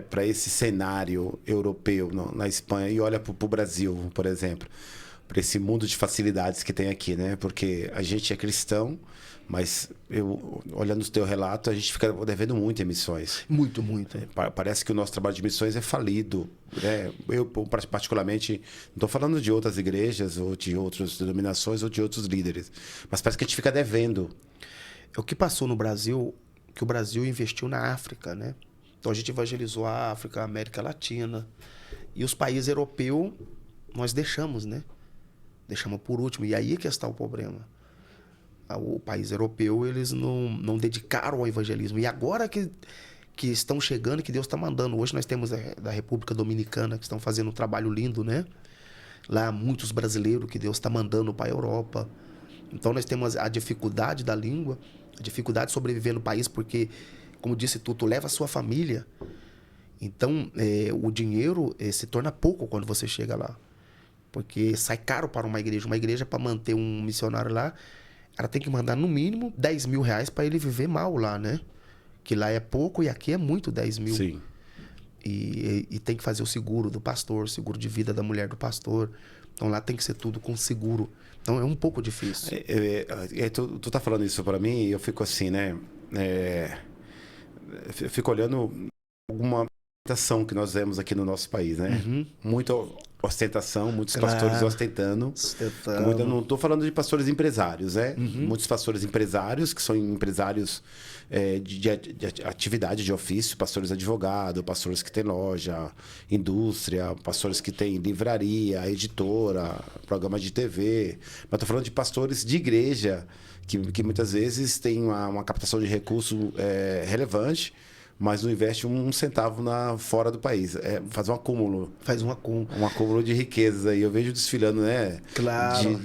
para esse cenário europeu na Espanha e olha para o Brasil, por exemplo, para esse mundo de facilidades que tem aqui, né? Porque a gente é cristão, mas olhando o teu relato, a gente fica devendo muito em missões. Muito, muito. Parece que o nosso trabalho de missões é falido, né? Eu, particularmente, não estou falando de outras igrejas ou de outras denominações ou de outros líderes, mas parece que a gente fica devendo. O que passou no Brasil, que o Brasil investiu na África, né? Então a gente evangelizou a África, a América Latina. E os países europeus, nós deixamos, né? Deixamos por último. E aí que está o problema. O país europeu, eles não dedicaram ao evangelismo. E agora que estão chegando, que Deus está mandando. Hoje nós temos da República Dominicana, que estão fazendo um trabalho lindo, né? Lá muitos brasileiros que Deus está mandando para a Europa. Então nós temos a dificuldade da língua, a dificuldade de sobreviver no país, porque, como disse tu leva a sua família. Então o dinheiro se torna pouco quando você chega lá. Porque sai caro para uma igreja. Uma igreja, para manter um missionário lá, ela tem que mandar no mínimo 10 mil reais para ele viver mal lá, né? Que lá é pouco e aqui é muito 10 mil. Sim. E tem que fazer o seguro do pastor, seguro de vida da mulher do pastor. Então lá tem que ser tudo com seguro. Então é um pouco difícil. Tu tá falando isso para mim e eu fico assim, né? Eu fico olhando alguma ostentação que nós vemos aqui no nosso país, né? Muita ostentação, muitos pastores ostentando. Eu não estou falando de pastores empresários, né? Muitos pastores empresários, que são empresários de atividade, de ofício, pastores advogados, pastores que têm loja, indústria, pastores que têm livraria, editora, programa de TV. Mas estou falando de pastores de igreja, que muitas vezes têm uma captação de recurso relevante, mas não investe um centavo fora do país. Faz um acúmulo. Faz um acúmulo. Um acúmulo de riquezas aí. Eu vejo desfilando, né? Claro.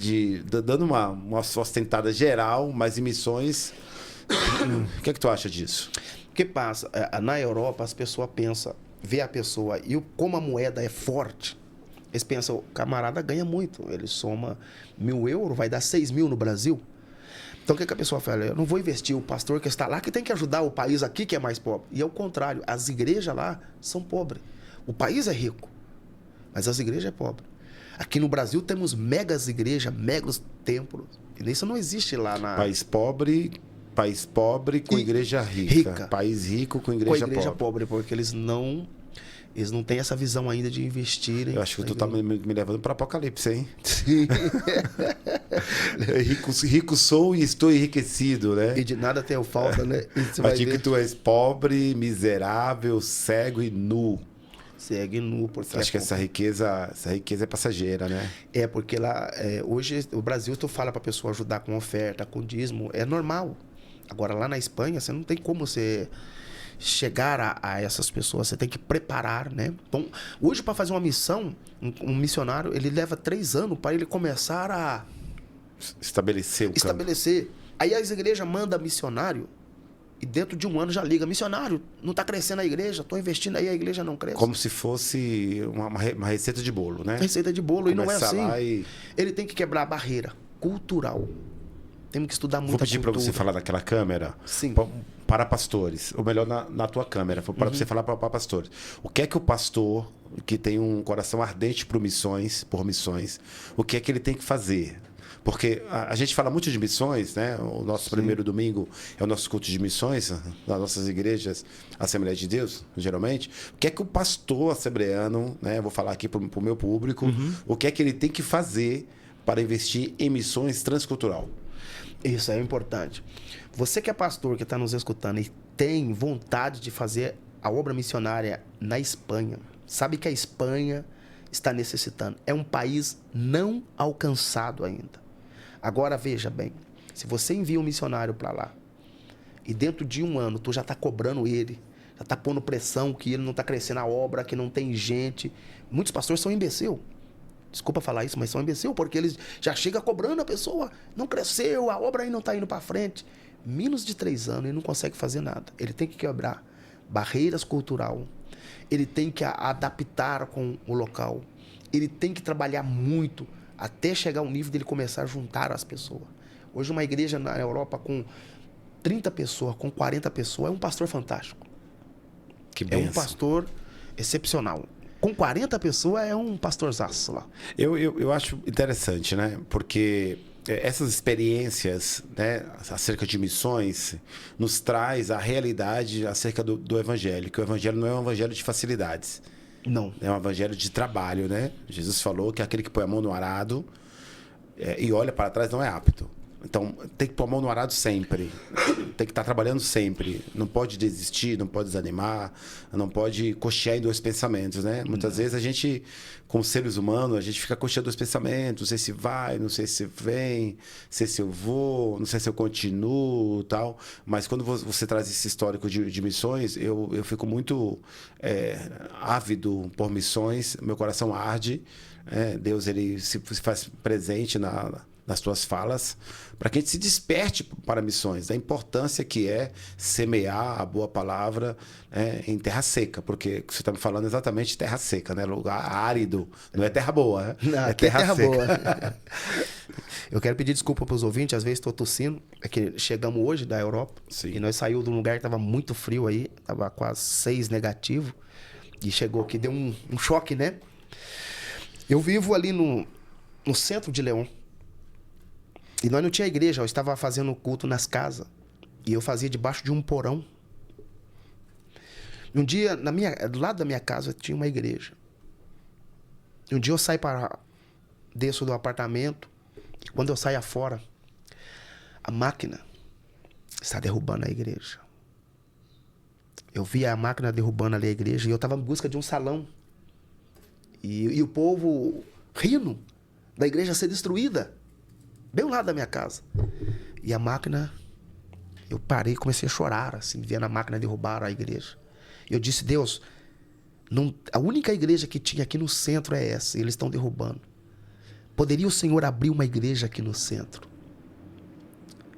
Dando uma ostentada geral, mas em missões. O que é que tu acha disso? O que passa? Na Europa, as pessoas pensam, vê a pessoa e como a moeda é forte, eles pensam, o camarada ganha muito. Ele soma 1.000 euros, vai dar 6.000 no Brasil. Então, o que a pessoa fala? Eu não vou investir o pastor que está lá, que tem que ajudar o país aqui, que é mais pobre. E é o contrário. As igrejas lá são pobres. O país é rico, mas as igrejas é pobre. Aqui no Brasil temos megas igrejas, megas templos. E isso não existe lá na... País pobre com igreja rica. País rico com igreja pobre. Porque eles não têm essa visão ainda de investirem. Eu acho que tu tá me levando para Apocalipse, hein? Sim. rico sou e estou enriquecido, né? E de nada tenho falta, né? Mas digo que tu és pobre, miserável, cego e nu. Cego e nu. Porque acho que essa riqueza é passageira, né? Porque lá, hoje, o Brasil, tu fala pra pessoa ajudar com oferta, com dízimo, é normal. Agora, lá na Espanha, você não tem como você chegar a essas pessoas, você tem que preparar, né? Então, hoje, para fazer uma missão, um missionário, ele leva 3 anos para ele começar a estabelecer. Aí as igrejas mandam missionário e dentro de 1 ano já liga, missionário, não está crescendo a igreja, estou investindo aí, a igreja não cresce. Como se fosse uma receita de bolo, né? Receita de bolo, começar, e não é assim. E... Ele tem que quebrar a barreira cultural. Temos que estudar muito. Vou pedir para você falar daquela câmera. Sim. Para pastores. Ou melhor, na tua câmera. Para você falar para pastores. O que é que o pastor, que tem um coração ardente por missões, o que é que ele tem que fazer? Porque a gente fala muito de missões, né? O nosso primeiro domingo é o nosso culto de missões, nas nossas igrejas, Assembleia de Deus, geralmente. O que é que o pastor assembleano, né? Vou falar aqui para o meu público, o que é que ele tem que fazer para investir em missões transcultural? Isso é importante. Você que é pastor, que está nos escutando e tem vontade de fazer a obra missionária na Espanha, sabe que a Espanha está necessitando. É um país não alcançado ainda. Agora, veja bem, se você envia um missionário para lá e dentro de 1 ano tu já está cobrando ele, já está pondo pressão que ele não está crescendo a obra, que não tem gente. Muitos pastores são imbecil. Desculpa falar isso, mas são imbecil, porque eles já chegam cobrando a pessoa. Não cresceu, a obra aí não está indo para frente. Menos de 3 anos ele não consegue fazer nada. Ele tem que quebrar barreiras culturais. Ele tem que adaptar com o local. Ele tem que trabalhar muito até chegar ao nível dele começar a juntar as pessoas. Hoje uma igreja na Europa com 30 pessoas, com 40 pessoas, é um pastor fantástico. Que benção. É um pastor excepcional. Com 40 pessoas é um pastorzaço lá. Eu acho interessante, né? Porque essas experiências, né, acerca de missões nos traz a realidade acerca do evangelho. Que o evangelho não é um evangelho de facilidades. Não. É um evangelho de trabalho, né? Jesus falou que aquele que põe a mão no arado e olha para trás não é apto. Então, tem que pôr a mão no arado sempre. Tem que estar trabalhando sempre. Não pode desistir, não pode desanimar, não pode cochear em 2 pensamentos, né? Muitas vezes a gente, como seres humanos, a gente fica cocheando 2 pensamentos. Não sei se vai, não sei se vem, não sei se eu vou, não sei se eu continuo, tal. Mas quando você traz esse histórico de missões, eu fico muito ávido por missões. Meu coração arde. Deus, ele se faz presente nas tuas falas, para que a gente se desperte para missões, da importância que é semear a boa palavra em terra seca, porque você está me falando exatamente de terra seca, né? Lugar árido, não é terra boa, né? Não, é terra seca. Boa. Eu quero pedir desculpa para os ouvintes, às vezes estou tossindo, é que chegamos hoje da Europa. Sim. E nós saímos de um lugar que estava muito frio aí, estava quase 6 negativo, E chegou aqui, deu um choque, né? Eu vivo ali no centro de León. E nós não tinha igreja, eu estava fazendo culto nas casas. E eu fazia debaixo de um porão. Um dia, do lado da minha casa, tinha uma igreja. E um dia eu saio desço do apartamento. E quando eu saio fora, a máquina está derrubando a igreja. Eu vi a máquina derrubando ali a igreja e eu estava em busca de um salão. E o povo rindo da igreja ser destruída. Bem ao lado da minha casa. E a máquina... Eu parei e comecei a chorar, assim, vendo a máquina derrubar a igreja. Eu disse, Deus, a única igreja que tinha aqui no centro é essa, e eles estão derrubando. Poderia o Senhor abrir uma igreja aqui no centro?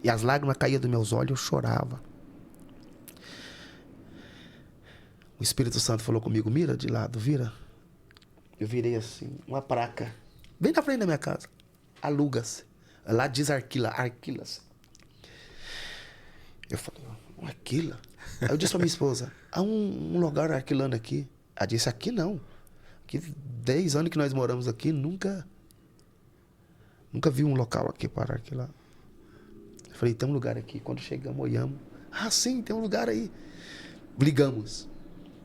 E as lágrimas caíam dos meus olhos, eu chorava. O Espírito Santo falou comigo, mira de lado, vira. Eu virei uma placa, bem na frente da minha casa. Aluga-se. Lá diz Arquilas. Eu falei, Arquila? Aí eu disse pra minha esposa, há um lugar arquilando aqui. Ela disse, aqui não. Aqui, 10 anos que nós moramos aqui, nunca vi um local aqui para arquilar. Eu falei, tem um lugar aqui. Quando chegamos, olhamos. Ah, sim, tem um lugar aí. Ligamos.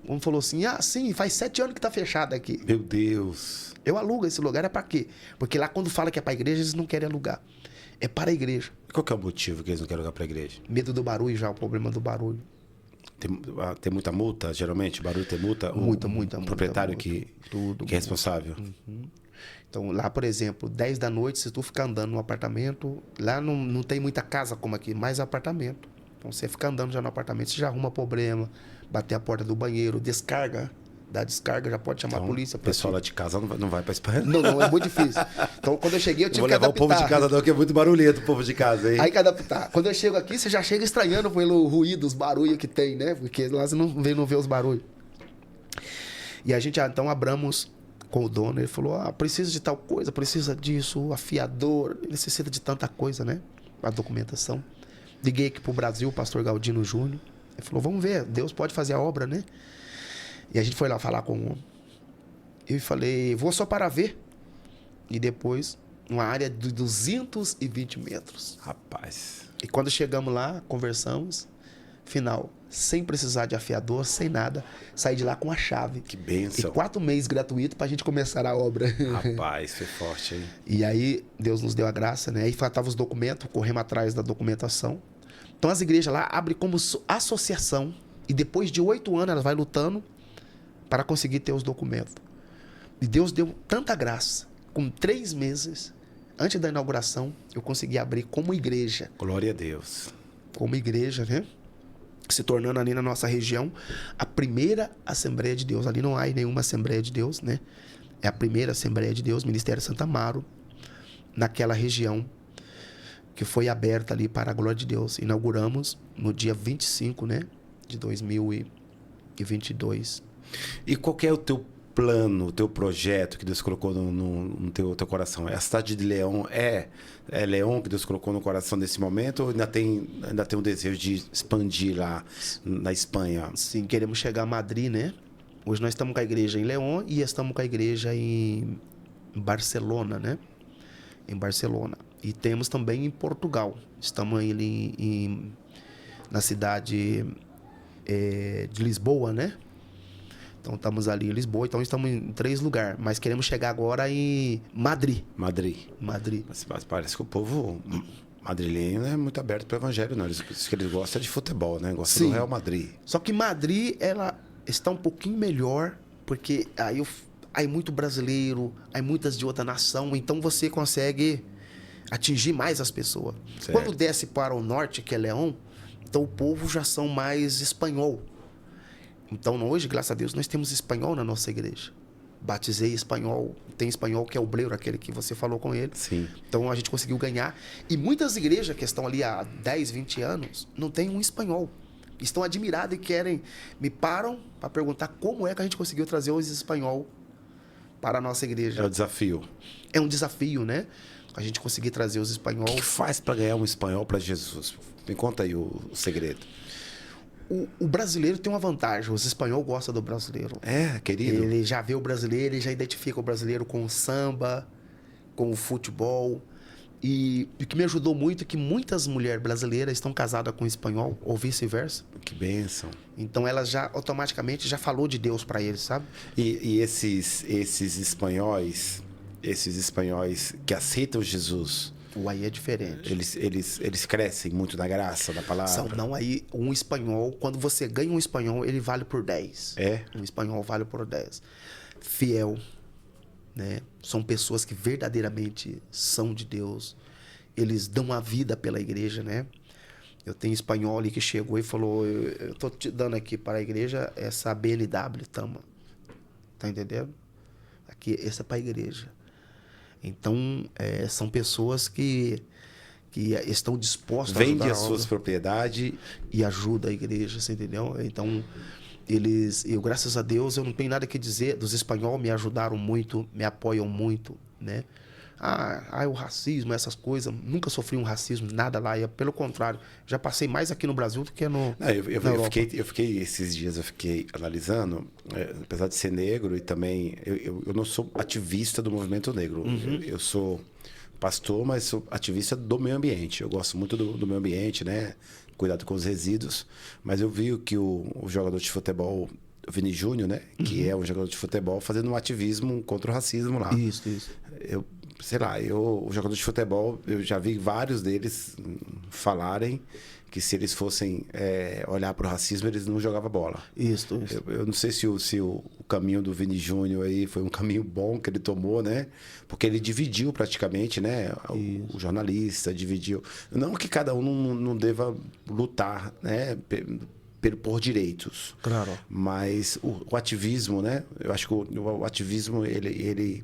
O homem falou assim, sim, faz 7 anos que tá fechado aqui. Meu Deus. Eu alugo esse lugar, é pra quê? Porque lá quando fala que é pra igreja, eles não querem alugar. É para a igreja. Qual que é o motivo que eles não querem alugar pra igreja? Medo do barulho já, o problema do barulho. Tem muita multa, geralmente? Barulho tem multa? Muita. O proprietário muita, que é responsável? Uhum. Então, lá, por exemplo, 10 da noite, se tu ficar andando no apartamento, lá não tem muita casa como aqui, mais apartamento. Então, você fica andando já no apartamento, você já arruma problema, bater a porta do banheiro, dá descarga, já pode chamar a polícia. O pessoal lá de casa não vai pra Espanha. Não, é muito difícil. Então, quando eu cheguei, eu tive que adaptar. adaptar. O povo de casa não, que é muito barulhento o povo de casa, hein? Aí que adaptar. Quando eu chego aqui, você já chega estranhando pelo ruído, os barulhos que tem, né? Porque lá você não vê os barulhos. E a gente, então, abramos com o dono. Ele falou, precisa de tal coisa, precisa disso, o afiador, necessita de tanta coisa, né? A documentação. Liguei aqui pro Brasil, o pastor Galdino Júnior. Ele falou, vamos ver, Deus pode fazer a obra, né? E a gente foi lá falar com o homem. Eu falei, vou só para ver. E depois, uma área de 220 metros. Rapaz. E quando chegamos lá, conversamos. Final, sem precisar de afiador, sem nada. Saí de lá com a chave. Que bênção. E 4 meses gratuito pra gente começar a obra. Rapaz, foi forte, hein? E aí, Deus nos deu a graça, né? Aí faltavam os documentos, corremos atrás da documentação. Então, as igrejas lá abrem como associação. E depois de 8 anos, elas vão lutando para conseguir ter os documentos. E Deus deu tanta graça. Com 3 meses, antes da inauguração, eu consegui abrir como igreja. Glória a Deus. Como igreja, né? Se tornando ali na nossa região a primeira Assembleia de Deus. Ali não há nenhuma Assembleia de Deus, né? É a primeira Assembleia de Deus, Ministério Santa Amaro, naquela região que foi aberta ali para a glória de Deus. Inauguramos no dia 25, né? De 2022. E qual que é o teu plano, o teu projeto que Deus colocou no teu coração? A cidade de León é León que Deus colocou no coração nesse momento ou ainda tem um desejo de expandir lá na Espanha? Sim, queremos chegar a Madrid, né? Hoje nós estamos com a igreja em León e estamos com a igreja em Barcelona, né? Em Barcelona. E temos também em Portugal. Estamos ali na cidade de Lisboa, né? Então, estamos ali em Lisboa, então estamos em 3 lugares. Mas queremos chegar agora em Madrid. Madrid. Mas parece que o povo madrilenho não é muito aberto para o evangelho, não. Eles gostam de futebol, né? Gostam do Real Madrid. Só que Madrid, ela está um pouquinho melhor, porque aí muito brasileiro, aí muitas de outra nação, então você consegue atingir mais as pessoas. Certo. Quando desce para o norte, que é León, então o povo já são mais espanhol. Então, hoje, graças a Deus, nós temos espanhol na nossa igreja. Batizei espanhol. Tem espanhol que é o obreiro, aquele que você falou com ele. Sim. Então, a gente conseguiu ganhar. E muitas igrejas que estão ali há 10, 20 anos, não tem um espanhol. Estão admirados e me param para perguntar como é que a gente conseguiu trazer os espanhol para a nossa igreja. É um desafio. É um desafio, né? A gente conseguir trazer os espanhol. O que faz para ganhar um espanhol para Jesus? Me conta aí o segredo. O brasileiro tem uma vantagem. Os espanhóis gostam do brasileiro. É, querido. Ele já vê o brasileiro, ele já identifica o brasileiro com o samba, com o futebol. E o que me ajudou muito é que muitas mulheres brasileiras estão casadas com espanhol, ou vice-versa. Que bênção. Então elas já automaticamente já falou de Deus para eles, sabe? E esses espanhóis que aceitam Jesus, O aí é diferente. eles crescem muito na graça da palavra. Não, aí um espanhol, quando você ganha um espanhol, ele vale por 10. É? Um espanhol vale por 10. Fiel, né? São pessoas que verdadeiramente são de Deus. Eles dão a vida pela igreja, né? Eu tenho espanhol ali que chegou e falou: eu tô te dando aqui para a igreja essa BNW, tama. Tá entendendo? Aqui, essa é para a igreja. Então, são pessoas que estão dispostas a ajudar Vende as suas propriedades. e ajuda a igreja, você entendeu? Então, eu, graças a Deus, eu não tenho nada que dizer dos espanhóis, me ajudaram muito, me apoiam muito, né? O racismo, essas coisas, nunca sofri um racismo, nada lá, pelo contrário, já passei mais aqui no Brasil do que no Não, na Europa. eu fiquei esses dias, eu fiquei analisando, apesar de ser negro e também, eu não sou ativista do movimento negro. Eu sou pastor, mas sou ativista do meio ambiente. Eu gosto muito do meio ambiente, né? Cuidado com os resíduos. Mas eu vi que o jogador de futebol, o Vini Júnior, né? Que é um jogador de futebol, fazendo um ativismo contra o racismo lá. Isso. Sei lá, o jogador de futebol, eu já vi vários deles falarem que se eles fossem olhar para o racismo, eles não jogavam bola. Isso. Eu não sei se o caminho do Vini Júnior aí foi um caminho bom que ele tomou, né? Porque ele dividiu praticamente, né? O jornalista dividiu. Não que cada um não deva lutar, né? Por direitos. Claro. Mas o ativismo, né? Eu acho que o ativismo, ele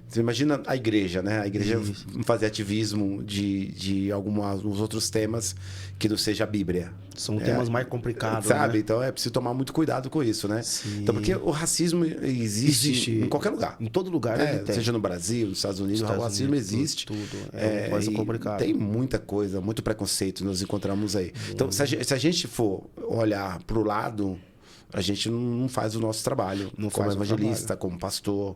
você imagina a igreja, né? A igreja fazer ativismo de alguns outros temas que não seja a Bíblia. São temas mais complicados, sabe? né? Então é preciso tomar muito cuidado com isso, né? Sim. Então, porque o racismo existe em qualquer lugar. Em todo lugar ele tem. Seja no Brasil, nos Estados Unidos, o racismo existe. Tudo. É uma coisa complicada. Tem muita coisa, muito preconceito nos encontramos aí. Então, se a gente for olhar para o lado, a gente não faz o nosso trabalho como evangelista, como pastor,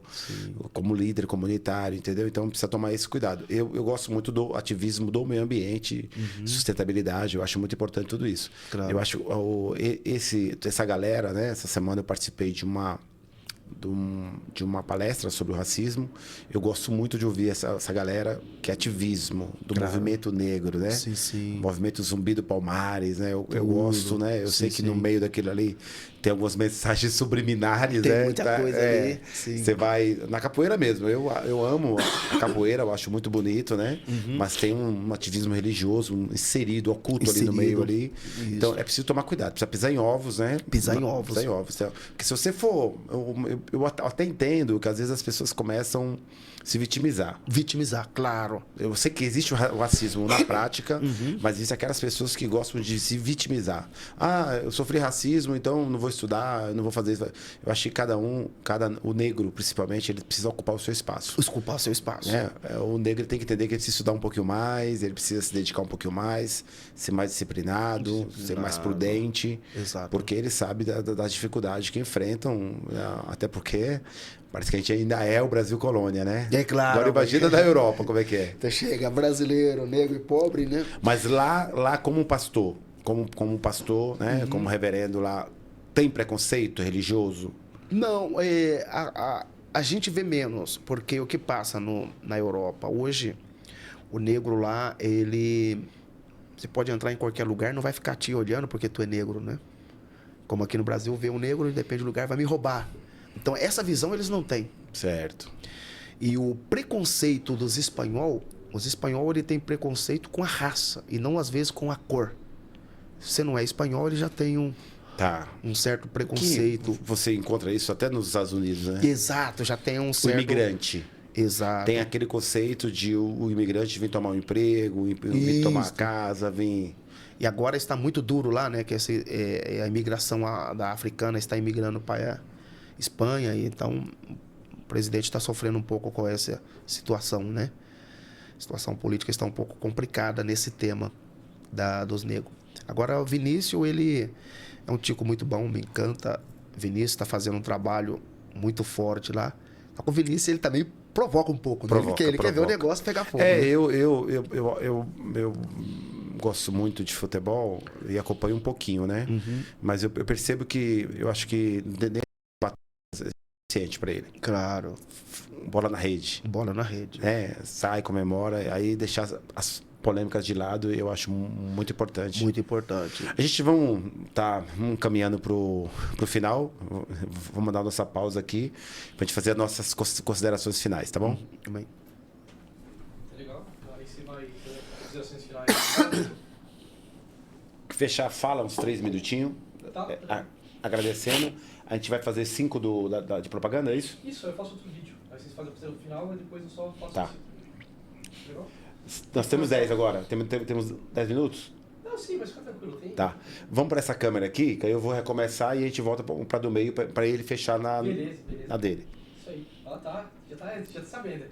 como líder comunitário, entendeu? Então precisa tomar esse cuidado. Eu gosto muito do ativismo do meio ambiente, sustentabilidade, eu acho muito importante tudo isso. Claro. Eu acho essa galera, né? Essa semana eu participei de uma palestra sobre o racismo. Eu gosto muito de ouvir essa galera que é ativismo do movimento negro, né? Sim. O movimento Zumbi do Palmares, né? Eu gosto, né? Eu sei que no meio daquilo ali tem algumas mensagens subliminares, tem né? muita coisa ali. Sim. Você vai na capoeira mesmo. Eu amo a capoeira, eu acho muito bonito, né? Mas tem um ativismo religioso inserido, oculto ali no meio ali. Isso. Então é preciso tomar cuidado, precisa pisar em ovos, né? Pisar em ovos. Porque se você for, eu até entendo que às vezes as pessoas começam a se vitimizar. Vitimizar, claro. Eu sei que existe o racismo na prática, mas existem aquelas pessoas que gostam de se vitimizar. Eu sofri racismo, então não vou estudar, não vou fazer isso. Eu acho que o negro principalmente, ele precisa ocupar o seu espaço. Ocupar o seu espaço. O negro tem que entender que ele precisa estudar um pouquinho mais, ele precisa se dedicar um pouquinho mais, ser mais disciplinado, ser mais prudente. Exato. Porque ele sabe das dificuldades que enfrentam, até porque parece que a gente ainda é o Brasil colônia, né? É claro. Agora imagina da Europa, como é que é. Então chega brasileiro, negro e pobre, né? Mas lá como pastor, como pastor, né? Como reverendo lá, tem preconceito religioso? Não, a gente vê menos, porque o que passa na Europa hoje, o negro lá, você pode entrar em qualquer lugar, não vai ficar te olhando porque tu é negro, né? Como aqui no Brasil, vê um negro, depende do lugar, vai me roubar. Então, essa visão eles não têm. Certo. E o preconceito dos espanhóis, os espanhóis ele tem preconceito com a raça e não às vezes com a cor. Se você não é espanhol, ele já tem um certo preconceito. Você encontra isso até nos Estados Unidos, né? Exato, já tem um certo... O imigrante. Exato. Tem aquele conceito de o imigrante vir tomar um emprego, vir tomar a casa, vir... E agora está muito duro lá, né? Que a imigração da africana está imigrando para a Espanha. E então, o presidente está sofrendo um pouco com essa situação, né? A situação política está um pouco complicada nesse tema dos negros. Agora, o Vinícius, ele é um tico muito bom, me encanta. Vinícius está fazendo um trabalho muito forte lá. Só que o Vinícius, ele também provoca um pouco, né? Ele quer ver o negócio pegar fogo. É, né? eu gosto muito de futebol e acompanho um pouquinho, né? Mas eu percebo que eu acho que nem é suficiente para ele. Claro. Bola na rede. Bola na rede. Sai, comemora, aí deixar as polêmicas de lado, eu acho muito importante. Muito importante. A gente vamos caminhando pro final. Vamos dar nossa pausa aqui pra gente fazer as nossas considerações finais, tá bom? Amém. Legal. Aí você vai fazer considerações finais. Fechar a fala uns 3 minutinhos. Tá. Agradecendo. A gente vai fazer 5 de propaganda, é isso? Isso, eu faço outro vídeo. Aí vocês fazem o final e depois eu só faço Tá. esse. Legal? Nós temos 10 agora. Temos 10 minutos? Não, sim, mas fica tranquilo. Tem... Tá. Vamos para essa câmera aqui, que aí eu vou recomeçar e a gente volta para do meio para ele fechar na dele. Isso aí. Ela já tá sabendo.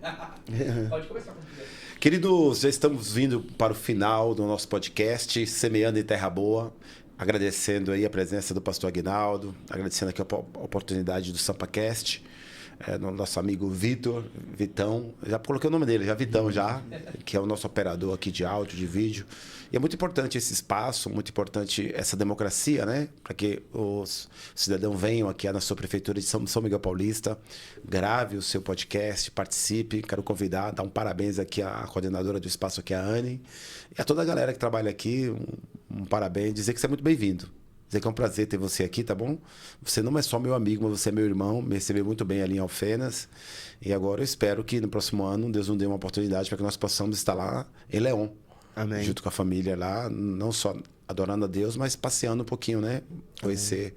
Pode começar quando quiser. Queridos, já estamos vindo para o final do nosso podcast, Semeando em Terra Boa. Agradecendo aí a presença do pastor Aguinaldo, agradecendo aqui a oportunidade do SampaCast, nosso amigo Vitão, já coloquei o nome dele, Vitão já, que é o nosso operador aqui de áudio, de vídeo. E é muito importante esse espaço, muito importante essa democracia, né? Para que os cidadãos venham aqui na sua prefeitura de São Miguel Paulista, grave o seu podcast, participe. Quero convidar, dar um parabéns aqui à coordenadora do espaço aqui, a Anne, e a toda a galera que trabalha aqui, um parabéns, dizer que você é muito bem-vindo. Dizer que é um prazer ter você aqui, tá bom? Você não é só meu amigo, mas você é meu irmão, me recebeu muito bem ali em Alfenas. E agora eu espero que no próximo ano Deus nos dê uma oportunidade para que nós possamos estar lá em León. Amém. Junto com a família lá, não só adorando a Deus, mas passeando um pouquinho, né? Conhecer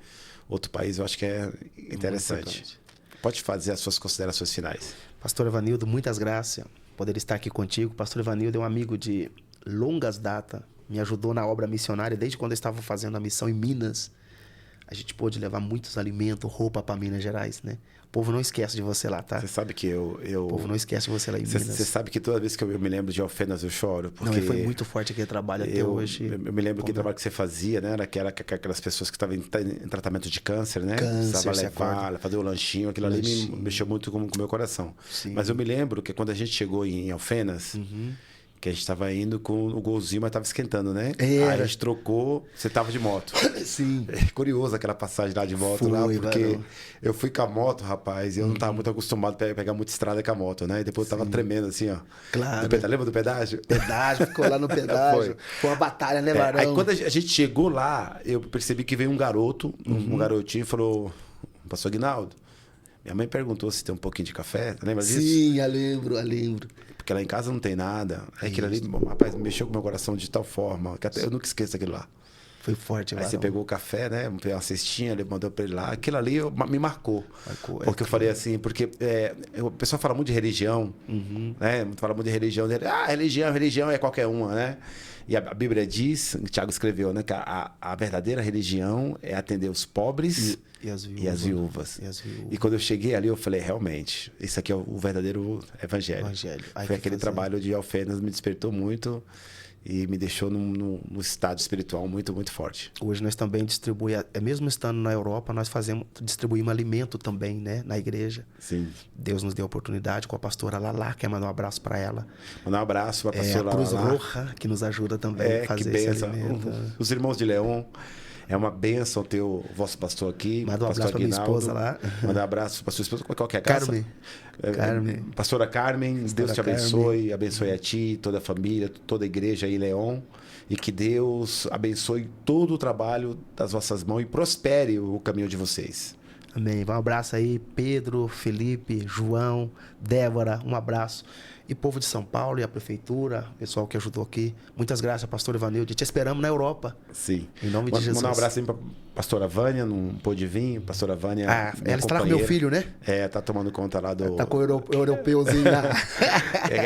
outro país, eu acho que é interessante. Pode fazer as suas considerações finais. Pastor Evanildo, muitas graças poder estar aqui contigo. Pastor Evanildo é um amigo de longas datas, me ajudou na obra missionária desde quando eu estava fazendo a missão em Minas. A gente pôde levar muitos alimentos, roupa para Minas Gerais, né? O povo não esquece de você lá, tá? Você sabe que O povo não esquece de você lá em Minas. Você sabe que toda vez que eu me lembro de Alfenas eu choro. Porque não, foi muito forte aquele trabalho até hoje. Eu me lembro que o trabalho que você fazia, né? Era aquelas pessoas que estavam em tratamento de câncer, né? Câncer, precisava levar, fazer o lanchinho. Aquilo ali me mexeu muito com o meu coração. Sim. Mas eu me lembro que quando a gente chegou em Alfenas... Que a gente estava indo com o golzinho, mas estava esquentando, né? Aí a gente trocou, você estava de moto. Sim. É curioso aquela passagem lá de moto lá, porque eu fui com a moto, rapaz, e eu não estava muito acostumado a pegar muita estrada com a moto, né? E depois eu estava tremendo assim, ó. Claro. Lembra do pedágio? Pedágio, ficou lá no pedágio. Foi uma batalha, né, Barão? Aí quando a gente chegou lá, eu percebi que veio um garoto, um garotinho, e falou: Pastor Aguinaldo, minha mãe perguntou se tem um pouquinho de café, lembra disso? Sim, eu lembro. Porque lá em casa não tem nada. Aí aquilo ali, rapaz, mexeu com o meu coração de tal forma que até eu nunca esqueço aquilo lá. Foi forte, Aí você pegou o café, né? Uma cestinha, ele mandou pra ele lá. Aquilo ali me marcou. Porque eu falei assim, porque o pessoal fala muito de religião, né? Fala muito de religião. Religião é qualquer uma, né? E a Bíblia diz, o Tiago escreveu, né? Que a verdadeira religião é atender os pobres e as viúvas. E quando eu cheguei ali, eu falei, realmente, isso aqui é o verdadeiro evangelho. Foi aquele trabalho de Alfenas, me despertou muito e me deixou num estado espiritual muito, muito forte. Hoje nós também distribuímos, mesmo estando na Europa, nós distribuímos alimento também, né? Na igreja. Sim. Deus nos deu a oportunidade com a pastora Lala, quer mandar um abraço para ela. Mandar um abraço para a pastora a Cruz Lala. Roja, que nos ajuda também a fazer esse alimento. Os irmãos de León. É uma bênção ter o vosso pastor aqui. Manda um abraço para minha esposa lá. Manda um abraço para sua esposa. Qual que é a casa? Carmen. Pastora Carmen, Deus te abençoe. Abençoe a ti, toda a família, toda a igreja aí em León. E que Deus abençoe todo o trabalho das vossas mãos e prospere o caminho de vocês. Amém. Um abraço aí, Pedro, Felipe, João, Débora, um abraço. E povo de São Paulo e a prefeitura, pessoal que ajudou aqui. Muitas graças, pastor Evanildo. Te esperamos na Europa. Sim. Em nome de Jesus. Mandar um abraço aí para pastora Vânia, não pôde vir. Pastora Vânia. Ela está lá com meu filho, né? Tá tomando conta lá do. Tá com o europeuzinho lá.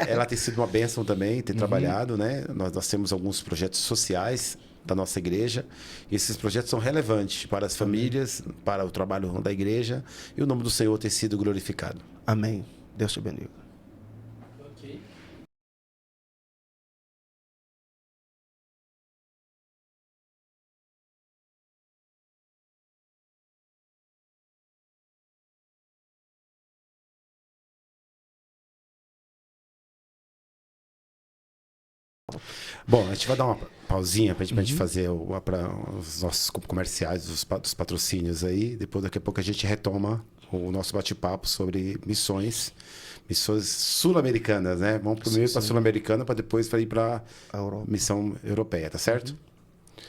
Ela tem sido uma bênção também, tem trabalhado, né? Nós temos alguns projetos sociais da nossa igreja. E esses projetos são relevantes para as famílias, para o trabalho da igreja e o nome do Senhor ter sido glorificado. Amém. Deus te bendiga. Bom, a gente vai dar uma pausinha pra gente fazer os nossos comerciais, dos patrocínios aí. Depois, daqui a pouco, a gente retoma o nosso bate-papo sobre missões sul-americanas, né? Vamos primeiro para sul-americana para depois ir para A Europa. missão europeia, tá certo?